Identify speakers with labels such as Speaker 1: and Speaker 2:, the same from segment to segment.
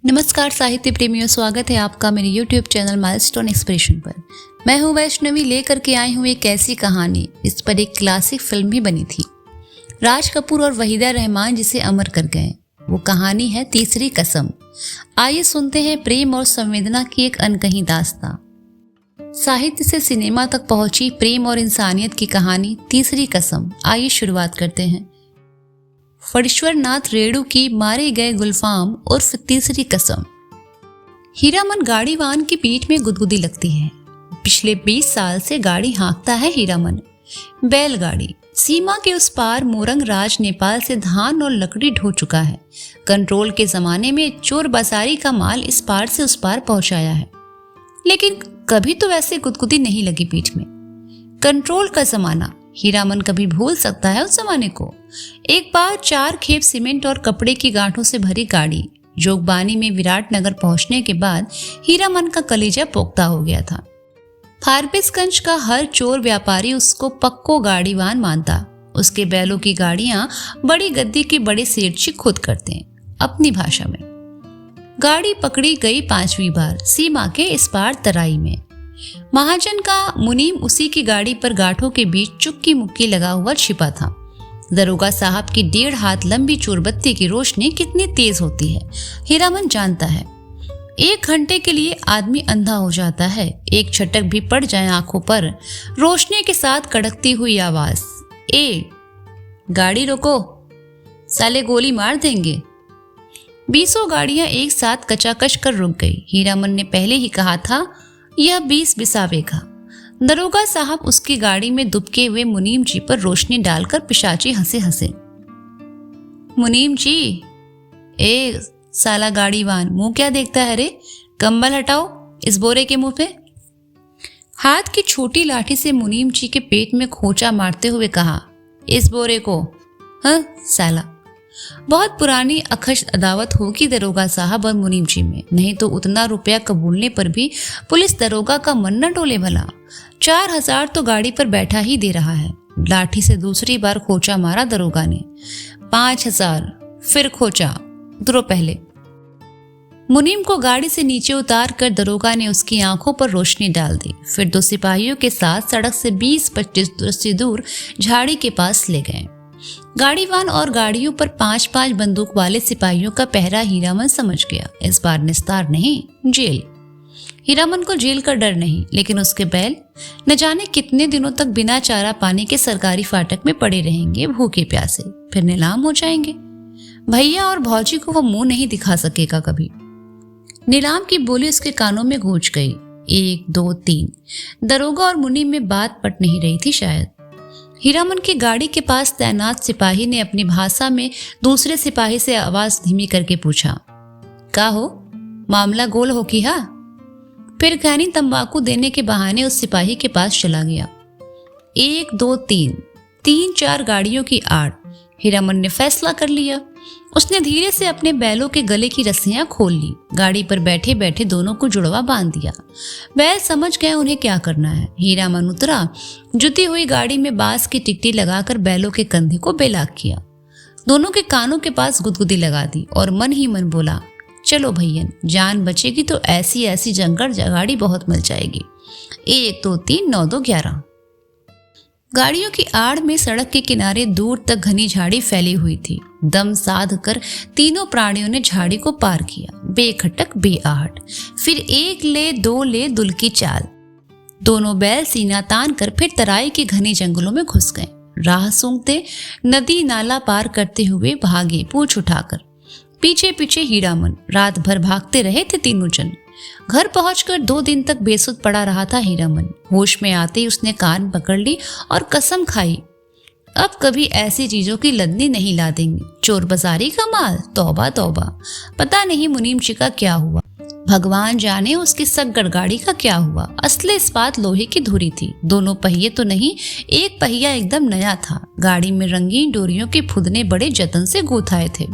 Speaker 1: नमस्कार साहित्य प्रेमियों, स्वागत है आपका मेरे YouTube चैनल माइलस्टोन एक्सप्रेशन पर। मैं हूं वैष्णवी, लेकर के आई हूं एक ऐसी कहानी जिस पर एक क्लासिक फिल्म भी बनी थी। राज कपूर और वहीदा रहमान जिसे अमर कर गए। वो कहानी है तीसरी कसम। आइए सुनते हैं प्रेम और संवेदना की एक अनकही दास्तां। साहित्य से सिनेमा तक पहुंची प्रेम और इंसानियत की कहानी तीसरी कसम। आइए शुरुआत करते हैं। फणीश्वर नाथ रेणु की मारे गए गुलफाम उर्फ तीसरी कसम। हीरामन गाड़ीवान की पीठ में गुदगुदी लगती है। पिछले 20 साल से गाड़ी हाँकता है हीरामन। बैलगाड़ी सीमा के उस पार मोरंग राज नेपाल से धान और लकड़ी ढो चुका है। कंट्रोल के जमाने में चोर बाजारी का माल इस पार से उस पार पहुंचाया है, लेकिन कभी तो वैसे गुदगुदी नहीं लगी पीठ में। कंट्रोल का जमाना, हीरामन कभी भूल सकता है उस जमाने को। एक बार 4 खेप सीमेंट और कपड़े की गांठों से भरी गाड़ी जोगबानी में विराटनगर पहुंचने के बाद हीरामन का कलेजा पोख्ता हो गया था। फारबिसगंज का हर चोर व्यापारी उसको पक्को गाड़ीवान मानता। उसके बैलों की गाड़ियां बड़ी गद्दी के बड़े सेठजी खुद करते हैं अपनी भाषा में। गाड़ी पकड़ी गई 5वीं बार सीमा के इस पार तराई में। महाजन का मुनीम उसी की गाड़ी पर गांठों के बीच चुक्की मुक्की लगा हुआ छिपा था। दरोगा साहब की 1.5 हाथ लंबी चोरबत्ती की रोशनी कितनी तेज होती है हीरामन जानता है। 1 घंटे के लिए आदमी अंधा हो जाता है। एक छटक भी पड़ जाए आंखों पर, रोशनी के साथ कड़कती हुई आवाज, ए गाड़ी रोको, साले गोली मार देंगे। 20 गाड़ियां एक साथ कचाकच कर रुक गई। हीरामन ने पहले ही कहा था यह 20 बिसावे का। दरोगा साहब उसकी गाड़ी में दुबके हुए मुनीम जी पर रोशनी डालकर पिशाची हंसे हंसे। मुनीम जी, ए साला गाड़ीवान, मुंह क्या देखता है रे? कंबल हटाओ इस बोरे के मुंह पे। हाथ की छोटी लाठी से मुनीम जी के पेट में खोचा मारते हुए कहा, इस बोरे को। हाँ साला। बहुत पुरानी अखश अदावत होगी दरोगा साहब और मुनीम जी में, नहीं तो उतना रुपया कबूलने पर भी पुलिस दरोगा का मन न डोले भला। 4000 तो गाड़ी पर बैठा ही दे रहा है। लाठी से दूसरी बार खोचा मारा दरोगा ने। 5000, फिर खोचा, उतरो पहले। मुनीम को गाड़ी से नीचे उतार कर दरोगा ने उसकी आंखों पर रोशनी डाल दी। फिर 2 सिपाहियों के साथ सड़क से 20-25 रस्सी दूर झाड़ी के पास ले गए। गाड़ीवान और गाड़ियों पर 5-5 बंदूक वाले सिपाहियों का पहरा हीरामन समझ गया। इस बार निस्तार नहीं, जेल। हीरामन को जेल का डर नहीं, लेकिन उसके बैल न जाने कितने दिनों तक बिना चारा पानी के सरकारी फाटक में पड़े रहेंगे, भूखे प्यासे, फिर नीलाम हो जाएंगे। भैया और भौजी को वो मुंह नहीं दिखा सकेगा कभी। नीलाम की बोली उसके कानों में गूंज गई। 1, 2, 3। दरोगा और मुनीम में बात पट नहीं रही थी शायद। हीरामन की गाड़ी के पास तैनात सिपाही ने अपनी भाषा में दूसरे सिपाही से आवाज धीमी करके पूछा, का हो, मामला गोल हो की? हा? फिर खैनी तंबाकू देने के बहाने उस सिपाही के पास चला गया। 1, 2, 3 गाड़ियों की आड़। हीरामन ने फैसला कर लिया। उसने धीरे से अपने बैलों के गले की रस्सियां खोल ली। गाड़ी पर बैठे बैठे दोनों को जुड़वा बांध दिया। बैल समझ गए उन्हें क्या करना है। हीरामन उतरा, जुती हुई गाड़ी में बांस की टिकटी लगाकर बैलों के कंधे को बेलाक किया। दोनों के कानों के पास गुदगुदी लगा दी और मन ही मन बोला, चलो भैयन, जान बचेगी तो ऐसी ऐसी जंगड़ गाड़ी बहुत मिल जाएगी। 1, 2, 3, 9, 2, 11। गाड़ियों की आड़ में सड़क के किनारे दूर तक घनी झाड़ी फैली हुई थी। दम साध कर तीनों प्राणियों ने झाड़ी को पार किया, बेखटक बेआहट। फिर 1 ले 2 ले दुल की चाल। दोनों बैल सीना तान कर फिर तराई के घने जंगलों में घुस गए। राह सूंघते नदी नाला पार करते हुए भागे पूंछ उठाकर। पीछे पीछे हीरामन। रात भर भागते रहे थे तीनों जन। घर पहुंचकर 2 दिन तक बेसुध पड़ा रहा था हीरामन। होश में आते ही उसने कान पकड़ ली और कसम खाई, अब कभी ऐसी चीजों की लदनी नहीं ला देंगे। चोर बाजारी का माल, तौबा तौबा। पता नहीं मुनीम जी का क्या हुआ, भगवान जाने उसकी सगड़ गाड़ी का क्या हुआ। असली इस्पात लोहे की धुरी थी। दोनों पहिए तो नहीं, एक पहिया एकदम नया था। गाड़ी में रंगीन डोरियों के फुदने बड़े जतन से गूंथाए थे।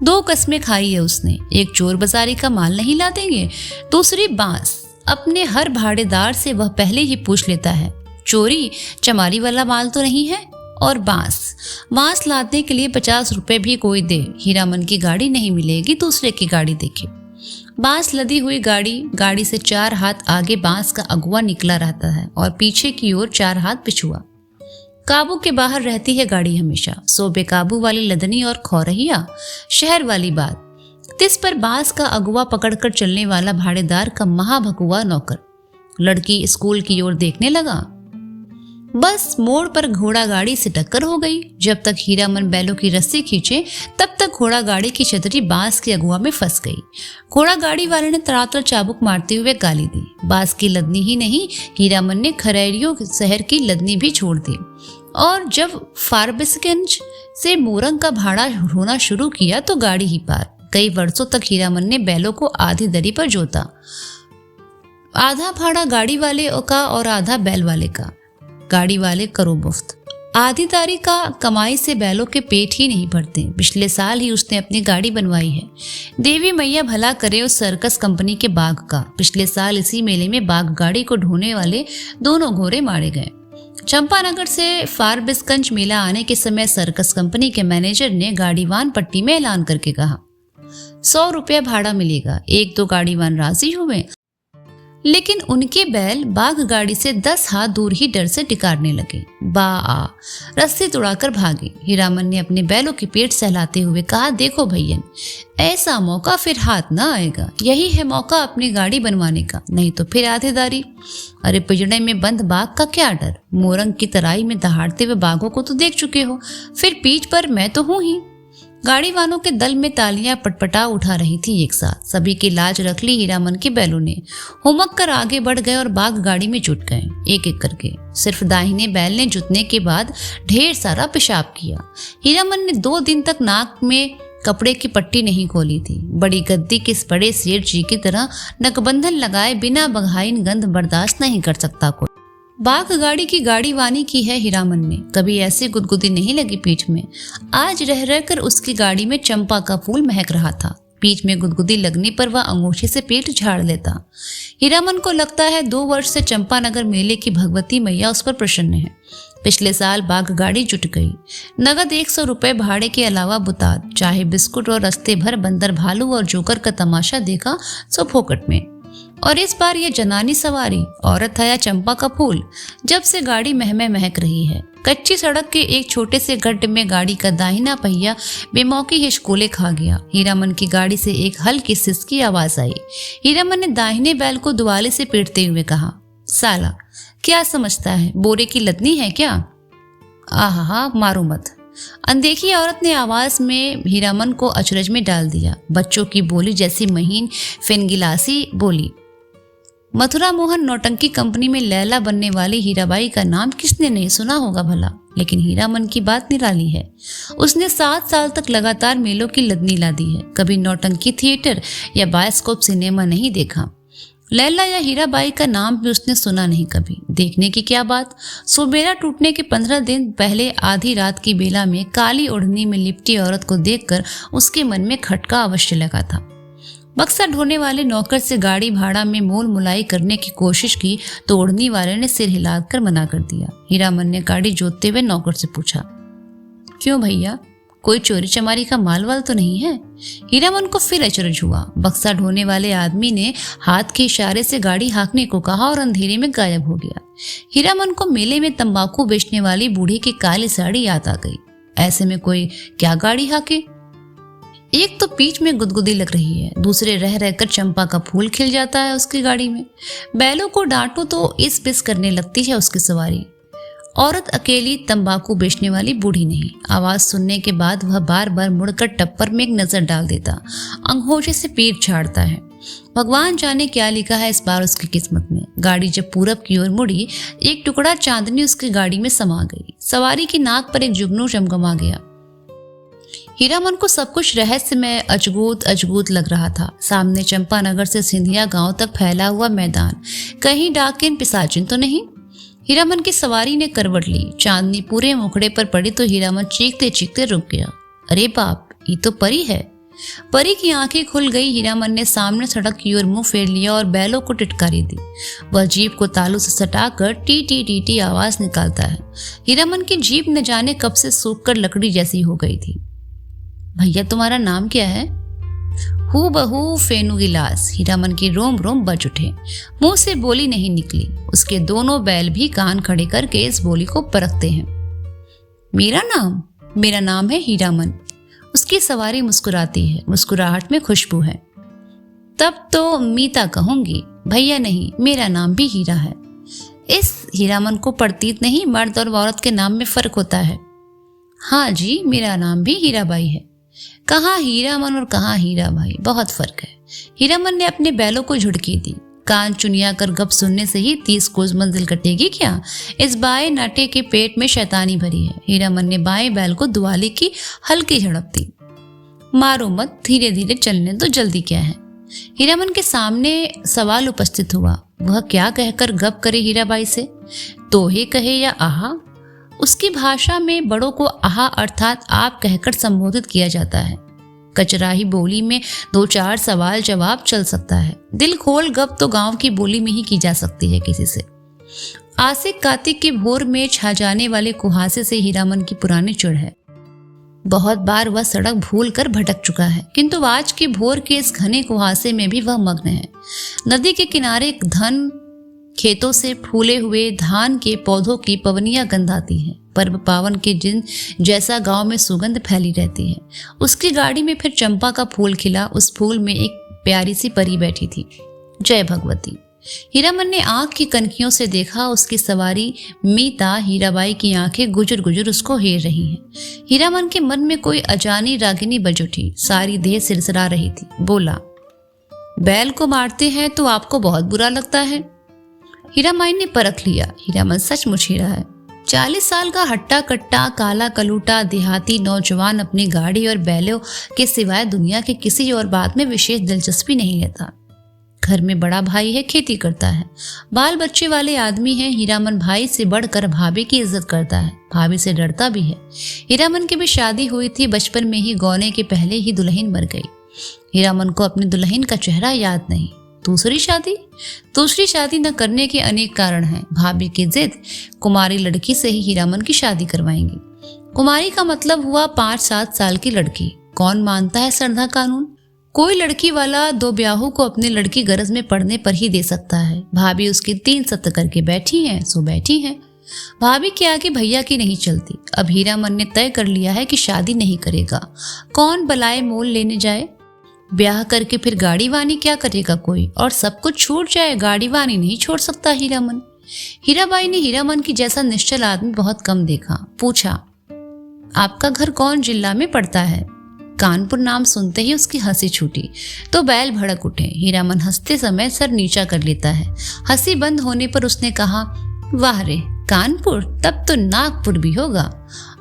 Speaker 1: 2 कस्में खाई है उसने। एक, चोर बाजारी का माल नहीं ला देंगे। दूसरी, बांस। अपने हर भाड़ेदार से वह पहले ही पूछ लेता है, चोरी चमारी वाला माल तो नहीं है? और बांस लादने के लिए 50 रुपए भी कोई दे, हीरामन की गाड़ी नहीं मिलेगी, दूसरे की गाड़ी देखे। बांस लदी हुई गाड़ी से 4 हाथ आगे बांस का अगुआ निकला रहता है और पीछे की ओर 4 हाथ पिछुआ। काबू के बाहर रहती है गाड़ी हमेशा, सो बेकाबू वाली लदनी और खौरहिया शहर वाली बात। तिस पर बांस का अगुआ पकड़कर चलने वाला भाड़ेदार का महाभकुआ नौकर। लड़की स्कूल की ओर देखने लगा। बस मोड़ पर घोड़ा गाड़ी से टक्कर हो गई। जब तक हीरामन बैलों की रस्सी खींचे तब तक घोड़ा गाड़ी की छतरी बांस के अगुआ में फंस गई। घोड़ा गाड़ी वाले ने तड़ातड़ चाबुक मारते हुए गाली दी। बांस की लदनी ही नहीं, हीरामन ने खरैरियों शहर की लदनी भी छोड़ दी। और जब फारबिसगंज से मोरंग का भाड़ा होना शुरू किया तो गाड़ी ही पार। कई वर्षों तक हीरामन ने बैलों को आधी दरी पर जोता, आधा भाड़ा गाड़ी वाले का और आधा बैल वाले का। गाड़ी वाले करो मुफ्त। आधीदारी का कमाई से बैलों के पेट ही नहीं भरते। पिछले साल ही उसने अपनी गाड़ी बनवाई है। देवी मैया भला करे उस सर्कस कंपनी के बाघ का। पिछले साल इसी मेले में बाघ गाड़ी को ढोने वाले दोनों घोड़े मारे गए। चंपानगर से फारबिसगंज मेला आने के समय सर्कस कंपनी के मैनेजर ने गाड़ीवान पट्टी में ऐलान करके कहा 100 रुपया भाड़ा मिलेगा। 1-2 गाड़ीवान राजी हुए, लेकिन उनके बैल बाघ गाड़ी से 10 हाथ दूर ही डर से टिकारने लगे। रस्सी तुड़ाकर भागे। हीरामन ने अपने बैलों की पेट सहलाते हुए कहा, देखो भैयन, ऐसा मौका फिर हाथ ना आएगा। यही है मौका अपनी गाड़ी बनवाने का, नहीं तो फिर आधेदारी। अरे पिंजड़े में बंद बाघ का क्या डर? मोरंग की तराई में दहाड़ते हुए बाघों को तो देख चुके हो, फिर पीठ पर मैं तो हूं ही। गाड़ी वालों के दल में तालियां पटपटा उठा रही थी एक साथ। सभी की लाज रख ली हीरामन के बैलों ने। हुमक कर आगे बढ़ गए और बाघ गाड़ी में जुट गए, एक एक करके। सिर्फ दाहिने बैल ने जुटने के बाद ढेर सारा पेशाब किया। हीरामन ने 2 दिन तक नाक में कपड़े की पट्टी नहीं खोली थी। बड़ी गद्दी किस बड़े सेठ जी की तरह नकबंधन लगाए बिना बघाइन गंध बर्दाश्त नहीं कर सकता कोई। बाघ गाड़ी की गाड़ीवानी की है हीरामन ने। कभी ऐसी गुदगुदी नहीं लगी पीठ में। आज रह रहकर उसकी गाड़ी में चंपा का फूल महक रहा था। पीठ में गुदगुदी लगने पर वह अंगूठे से पेट झाड़ लेता। हीरामन को लगता है 2 वर्ष से चंपानगर मेले की भगवती मैया उस पर प्रसन्न है। पिछले साल बाघ गाड़ी जुट गई। नगद 100 रुपए भाड़े के अलावा बुताद, चाहे बिस्कुट और रस्ते भर बंदर भालू और जोकर का तमाशा देखा सो फोकट में। और इस बार ये जनानी सवारी, औरत है या चंपा का फूल, जब से गाड़ी महक रही है। कच्ची सड़क के एक छोटे से गड्ढे में गाड़ी का दाहिना पहिया बेमौकी हिचकोले खा गया। हीरामन की गाड़ी से एक हल्की सिसकी आवाज आई। हीरामन ने दाहिने बैल को दुआले से पीटते हुए कहा, साला क्या समझता है, बोरे की लदनी है क्या? आहा, मारो मत। अनदेखी औरत ने आवाज में हीरामन को अचरज में डाल दिया। बच्चों की बोली जैसी महीन फिनगिलासी बोली। मथुरा मोहन नौटंकी कंपनी में लैला बनने वाली हीराबाई का नाम किसने नहीं सुना होगा भला? लेकिन हीरामन की बात निराली है। उसने 7 साल तक लगातार मेलों की लदनी ला दी है। कभी नौटंकी थिएटर या बायोस्कोप सिनेमा नहीं देखा। लैला या हीराबाई का नाम भी उसने सुना नहीं कभी। देखने की क्या बात, सुबेरा टूटने के 15 दिन पहले आधी रात की बेला में काली ओढ़नी में लिपटी औरत को देखकर उसके मन में खटका अवश्य लगा था। बक्सा ढोने वाले नौकर से गाड़ी भाड़ा में मोल मुलाई करने की कोशिश की तो ओढ़नी वाले ने सिर हिलाकर मना कर दिया। हीरामन ने गाड़ी जोतते हुए नौकर से पूछा, क्यों भैया, कोई चोरी चमारी का माल वाल तो नहीं है? हीरामन को फिर अचरज हुआ। बक्सा ढोने वाले आदमी ने हाथ के इशारे से गाड़ी हाँकने को कहा और अंधेरे में गायब हो गया। हीरामन को मेले में तंबाकू बेचने वाली बूढ़ी की काली साड़ी याद आ गई। ऐसे में कोई क्या गाड़ी हाँके? एक तो पीठ में गुदगुदी लग रही है, दूसरे रह रहकर चंपा का फूल खिल जाता है उसकी गाड़ी में। बैलों को डांटो तो इस पिस करने लगती है उसकी सवारी। औरत अकेली तंबाकू बेचने वाली बूढ़ी नहीं। आवाज सुनने के बाद वह बार बार मुड़कर टप्पर में एक नजर डाल देता, अंगूठे से पीठ झाड़ता है। भगवान जाने क्या लिखा है इस बार उसकी किस्मत में। गाड़ी जब पूरब की ओर मुड़ी, एक टुकड़ा चांदनी उसकी गाड़ी में समा गई। सवारी की नाक पर एक जुगनू चमकमा गया। हीरामन को सब कुछ रहस्यमय अजगूत लग रहा था। सामने चंपानगर से सिंधिया गांव तक फैला हुआ मैदान, कहीं डाकिन पिसाचिन तो नहीं। हीरामन की सवारी ने करवट ली। चांदनी पूरे मुखड़े पर पड़ी तो हीरामन चीखते चीखते रुक गया। अरे बाप, ये तो परी है। परी की आंखें खुल गई। हीरामन ने सामने सड़क की ओर मुंह फेर लिया और बैलों को टिटकारी दी। वह जीप को तालू से सटाकर टी टी टी टी आवाज निकालता है। हीरामन की जीप न जाने कब से सूख कर लकड़ी जैसी हो गई थी। भैया तुम्हारा नाम क्या है? हूबहू फेनू गिलास। हीरामन के रोम रोम बज उठे। मुंह से बोली नहीं निकली। उसके दोनों बैल भी कान खड़े करके इस बोली को परखते हैं। मेरा नाम है हीरामन। उसकी सवारी मुस्कुराती है। मुस्कुराहट में खुशबू है। तब तो मीता कहूंगी। भैया नहीं, मेरा नाम भी हीरा है। इस हीरामन को प्रतीत नहीं मर्द और औरत के नाम में फर्क होता है। हाँ जी, मेरा नाम भी हीराबाई है। कहाँ हीरामन और कहाँ हीराबाई, बहुत फर्क है। हीरामन ने अपने बैलों को झुड़की दी। कान चुनिया कर गप सुनने से ही 30 कोस मंजिल कटेगी क्या? इस बाएं नाटे के पेट में शैतानी भरी है। हीरामन ने बाएं बैल को दुआली की हल्की झड़प दी। मारो मत, धीरे धीरे चलने तो, जल्दी क्या है? हीरामन के सामने सवाल उपस्थित हुआ। वह क्या कहकर गप करे हीराबाई से? तोहे कहे या आहा? उसकी भाषा में बड़ों को आहा अर्थात आप कहकर संबोधित किया जाता है। कचराही बोली में 2-4 सवाल जवाब चल सकता है। दिल खोल गप तो गांव की बोली में ही की जा सकती है किसी से। आसिक कार्तिक के भोर में छा जाने वाले कुहासे से हीरामन की पुरानी चिढ़ है। बहुत बार वह सड़क भूल कर भटक चुका है, किंतु आज के भोर के इस घने कुहासे में भी वह मग्न है। नदी के किनारे धन खेतों से फूले हुए धान के पौधों की पवनियां गंध आती है। पर्व पावन के दिन जैसा गांव में सुगंध फैली रहती है। उसकी गाड़ी में फिर चंपा का फूल खिला। उस फूल में एक प्यारी सी परी बैठी थी। जय भगवती। हीरामन ने आंख की कनखियों से देखा। उसकी सवारी मीता हीराबाई की आंखें गुजर गुजर उसको हेर रही हैं। हीरामन के मन में कोई अजानी रागिनी बज उठी। सारी देह सिरसरा रही थी। बोला, बैल को मारते हैं तो आपको बहुत बुरा लगता है? हीराबाई ने परख लिया। हीरामन सचमुच हीरा है। 40 साल का हट्टा कट्टा काला कलूटा देहाती नौजवान अपनी गाड़ी और बैलों के सिवाय दुनिया के किसी और बात में विशेष दिलचस्पी नहीं लेता। घर में बड़ा भाई है, खेती करता है, बाल बच्चे वाले आदमी है। हीरामन भाई से बढ़कर भाभी की इज्जत करता है, भाभी से डरता भी है। हीरामन की भी शादी हुई थी। बचपन में ही गौने के पहले ही दुल्हन मर गई। हीरामन को अपनी दुल्हन का चेहरा याद नहीं। दूसरी शादी न करने के अनेक कारण हैं। भाभी की जिद, कुमारी लड़की से ही हीरामन की शादी करवाएंगी। कुमारी का मतलब हुआ 5-7 साल की लड़की। कौन मानता है श्रद्धा कानून? कोई लड़की वाला 2 ब्याहों को अपनी लड़की गरज में पड़ने पर ही दे सकता है। भाभी उसकी 3 सत्य करके बैठी हैं, सो बैठी हैं। भाभी के आगे भैया की नहीं चलती। अब हीरामन ने तय कर लिया है कि शादी नहीं करेगा। कौन बलाए मोल लेने जाए? ब्याह करके फिर गाड़ी वानी क्या करेगा कोई? और सब कुछ छूट जाए, गाड़ी वानी नहीं छोड़ सकता हीरामन। हीराबाई ने हीरामन की जैसा निश्चल आदमी बहुत कम देखा। पूछा, आपका घर कौन जिला में पड़ता है? कानपुर नाम सुनते ही उसकी हंसी छूटी तो बैल भड़क उठे। हीरामन हंसते समय सर नीचा कर लेता है। हंसी बंद होने पर उसने कहा, वाह रे, कानपुर, तब तो नागपुर भी होगा।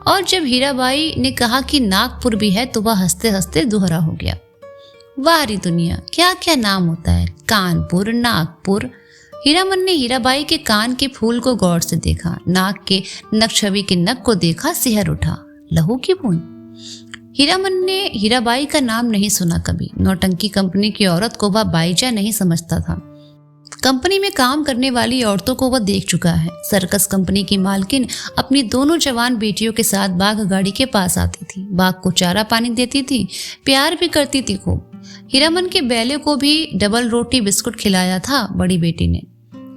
Speaker 1: और जब हीराबाई ने कहा कि नागपुर भी है तो वह हंसते हंसते दोहरा हो गया। वाह री दुनिया, क्या क्या नाम होता है, कानपुर, नागपुर। हीरामन ने हीराबाई के कान के फूल को गौर से देखा। नाक के नक छवि के नक को देखा। सिहर उठा। लहू की बूंद। हीरामन ने हीराबाई का नाम नहीं सुना कभी। नौटंकी कंपनी की औरत को वह बाईजा नहीं समझता था। कंपनी में काम करने वाली औरतों को वह देख चुका है। सर्कस कंपनी की मालकिन अपनी दोनों जवान बेटियों के साथ बाघ गाड़ी के पास आती थी। बाघ को चारा पानी देती थी, प्यार भी करती थी खूब। हीरामन के बैले को भी डबल रोटी बिस्कुट खिलाया था बड़ी बेटी ने।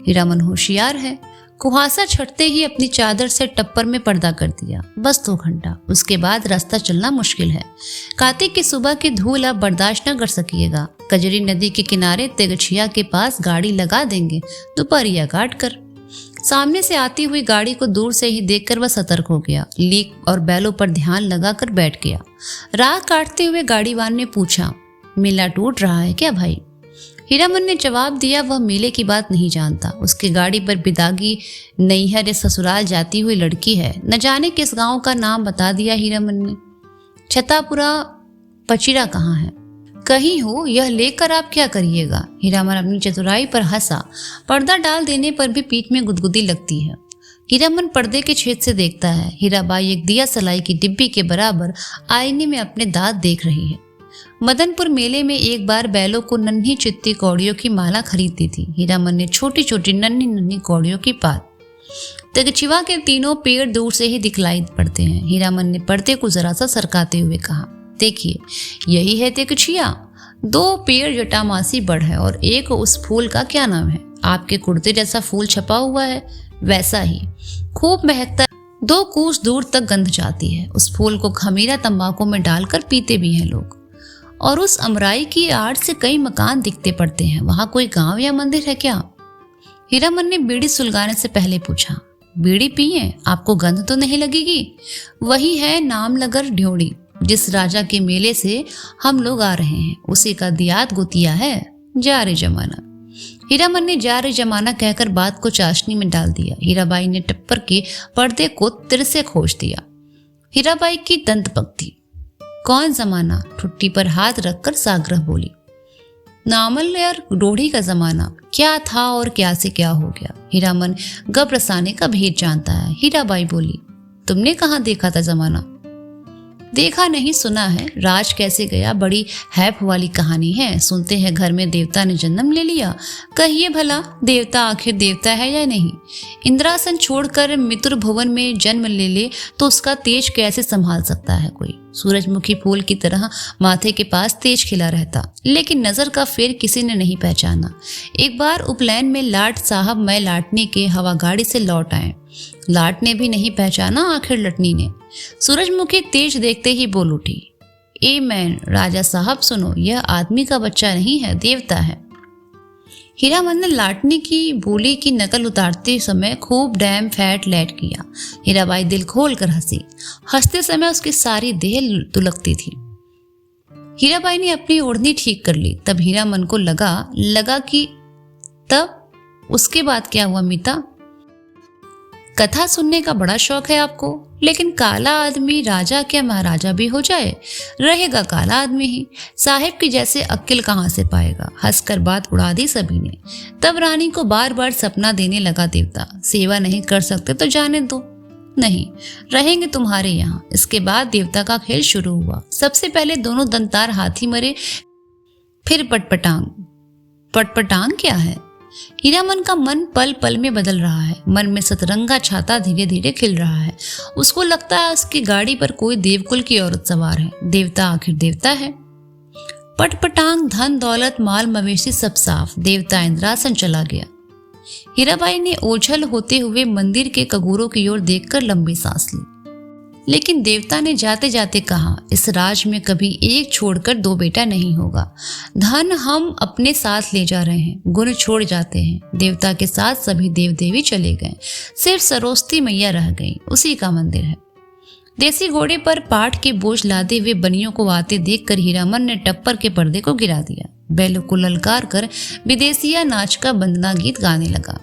Speaker 1: हीरामन होशियार है। कुहासा छटते ही अपनी चादर से टप्पर में पर्दा कर दिया। बस 2 घंटा, उसके बाद रास्ता चलना मुश्किल है। कार्तिक की सुबह की धूल अब बर्दाश्त न कर सकिएगा। कजरी नदी के किनारे तेगछिया के पास गाड़ी लगा देंगे दोपहरिया काट कर। सामने से आती हुई गाड़ी को दूर से ही देखकर वह सतर्क हो गया। लीक और बैलों पर ध्यान लगाकर बैठ गया। राह काटते हुए गाड़ीवान ने पूछा, मेला टूट रहा है क्या भाई? हीरामन ने जवाब दिया, वह मेले की बात नहीं जानता। उसकी गाड़ी पर बिदागी नैहर या ससुराल जाती हुई लड़की है। न जाने किस गांव का नाम बता दिया हीरामन ने। छतापुरा पचिरा कहाँ है? कहीं हो, यह लेकर आप क्या करिएगा? हीरामन अपनी चतुराई पर हंसा। पर्दा डाल देने पर भी पीठ में गुदगुदी लगती है। हीरामन पर्दे के छेद से देखता है। हीराबाई एक दिया सलाई की डिब्बी के बराबर आईने में अपने दांत देख रही है। मदनपुर मेले में एक बार बैलों को नन्ही चित्ती कौड़ियों की माला खरीदी थी। हीरामन ने छोटी छोटी नन्ही नन्ही कौड़ियों की पात। तेगचिवा के तीनों पेड़ दूर से ही दिखलाई पड़ते हैं। हीरामन ने पर्दे को जरा सा सरकाते हुए कहा, देखिए, यही है तेगचिया। 2 पेड़ जटामासी बड़ है और एक उस फूल का क्या नाम है? आपके कुर्ते जैसा फूल छपा हुआ है वैसा ही, खूब महकता, 2 कोस दूर तक गंध जाती है। उस फूल को खमीरा तंबाकू में डालकर पीते भी हैं लोग। और उस अमराई की आड़ से कई मकान दिखते पड़ते हैं, वहां कोई गांव या मंदिर है क्या? हीरामन ने बीड़ी सुलगाने से पहले पूछा। बीड़ी पिए, आपको गंध तो नहीं लगेगी? वही है नामलगर ढ्योड़ी, जिस राजा के मेले से हम लोग आ रहे हैं, उसी का दियात गुतिया है। जा रे जमाना। हीरामन ने जा रे जमाना कहकर बात को चाशनी में डाल दिया। हीराबाई ने टप्पर के पर्दे को तिरसे खोज दिया। हीराबाई की दंत पकती। कौन जमाना? ठुट्टी पर हाथ रखकर साग्रह बोली। नामलगर ढोड़ी का जमाना। क्या था और क्या से क्या हो गया? हीरामन घबराने का भेद जानता है। हीराबाई बोली, तुमने कहाँ देखा था जमाना? देखा नहीं, सुना है। राज कैसे गया बड़ी हैप वाली कहानी है। सुनते हैं घर में देवता ने जन्म ले लिया। कहिए भला, देवता आखिर देवता है या नहीं? इंद्रासन छोड़कर मित्र भुवन में जन्म ले ले तो उसका तेज कैसे संभाल सकता है कोई? सूरजमुखी फूल की तरह माथे के पास तेज खिला रहता, लेकिन नजर का फेर किसी ने नहीं पहचाना। एक बार उपलैन में लाट साहब मैं लाटने के हवा गाड़ी से लौट आए। लाट ने भी नहीं पहचाना, आखिर लटनी ने। सूरजमुखी तेज देखते ही बोल उठी, ए मैन राजा साहब सुनो, यह आदमी का बच्चा नहीं है, देवता है। हीरामन ने लाटनी की बोली की नकल उतारते समय खूब डैम फैट लैट किया। हीराबाई दिल खोल कर हंसी। हंसते समय उसकी सारी देह दुलकती थी। हीराबाई ने अपनी ओढ़नी ठीक कर ली। तब हीरामन को लगा कि तब उसके बाद क्या हुआ मीता? कथा सुनने का बड़ा शौक है आपको, लेकिन काला आदमी राजा क्या महाराजा भी हो जाए, रहेगा काला आदमी ही। साहिब की जैसे अक्ल कहाँ से पाएगा? हंसकर बात उड़ा दी सभी ने। तब रानी को बार बार सपना देने लगा देवता। सेवा नहीं कर सकते तो जाने दो, नहीं रहेंगे तुम्हारे यहाँ। इसके बाद देवता का खेल शुरू हुआ। सबसे पहले दोनों दंतार हाथी मरे, फिर पटपटांग। पटपटांग क्या है? हीरामन का मन पल पल में बदल रहा है। मन में सतरंगा छाता धीरे धीरे खिल रहा है। उसको लगता है उसकी गाड़ी पर कोई देवकुल की औरत सवार है। देवता आखिर देवता है। पटपटांग, धन दौलत माल मवेशी सब साफ। देवता इंद्रासन चला गया। हीराबाई ने ओझल होते हुए मंदिर के कगोरों की ओर देखकर लंबी सांस ली। लेकिन देवता ने जाते जाते कहा, इस राज में कभी एक छोड़कर 2 बेटा नहीं होगा। धन हम अपने साथ ले जा रहे हैं, गुण छोड़ जाते हैं। देवता के साथ सभी देव देवी चले गए, सिर्फ सरस्वती मैया रह गई, उसी का मंदिर है। देसी घोड़े पर पाट के बोझ लादे हुए बनियों को आते देखकर हीरामन ने टप्पर के पर्दे को गिरा दिया। बैलों को ललकार कर विदेशिया नाच का वंदना गीत गाने लगा।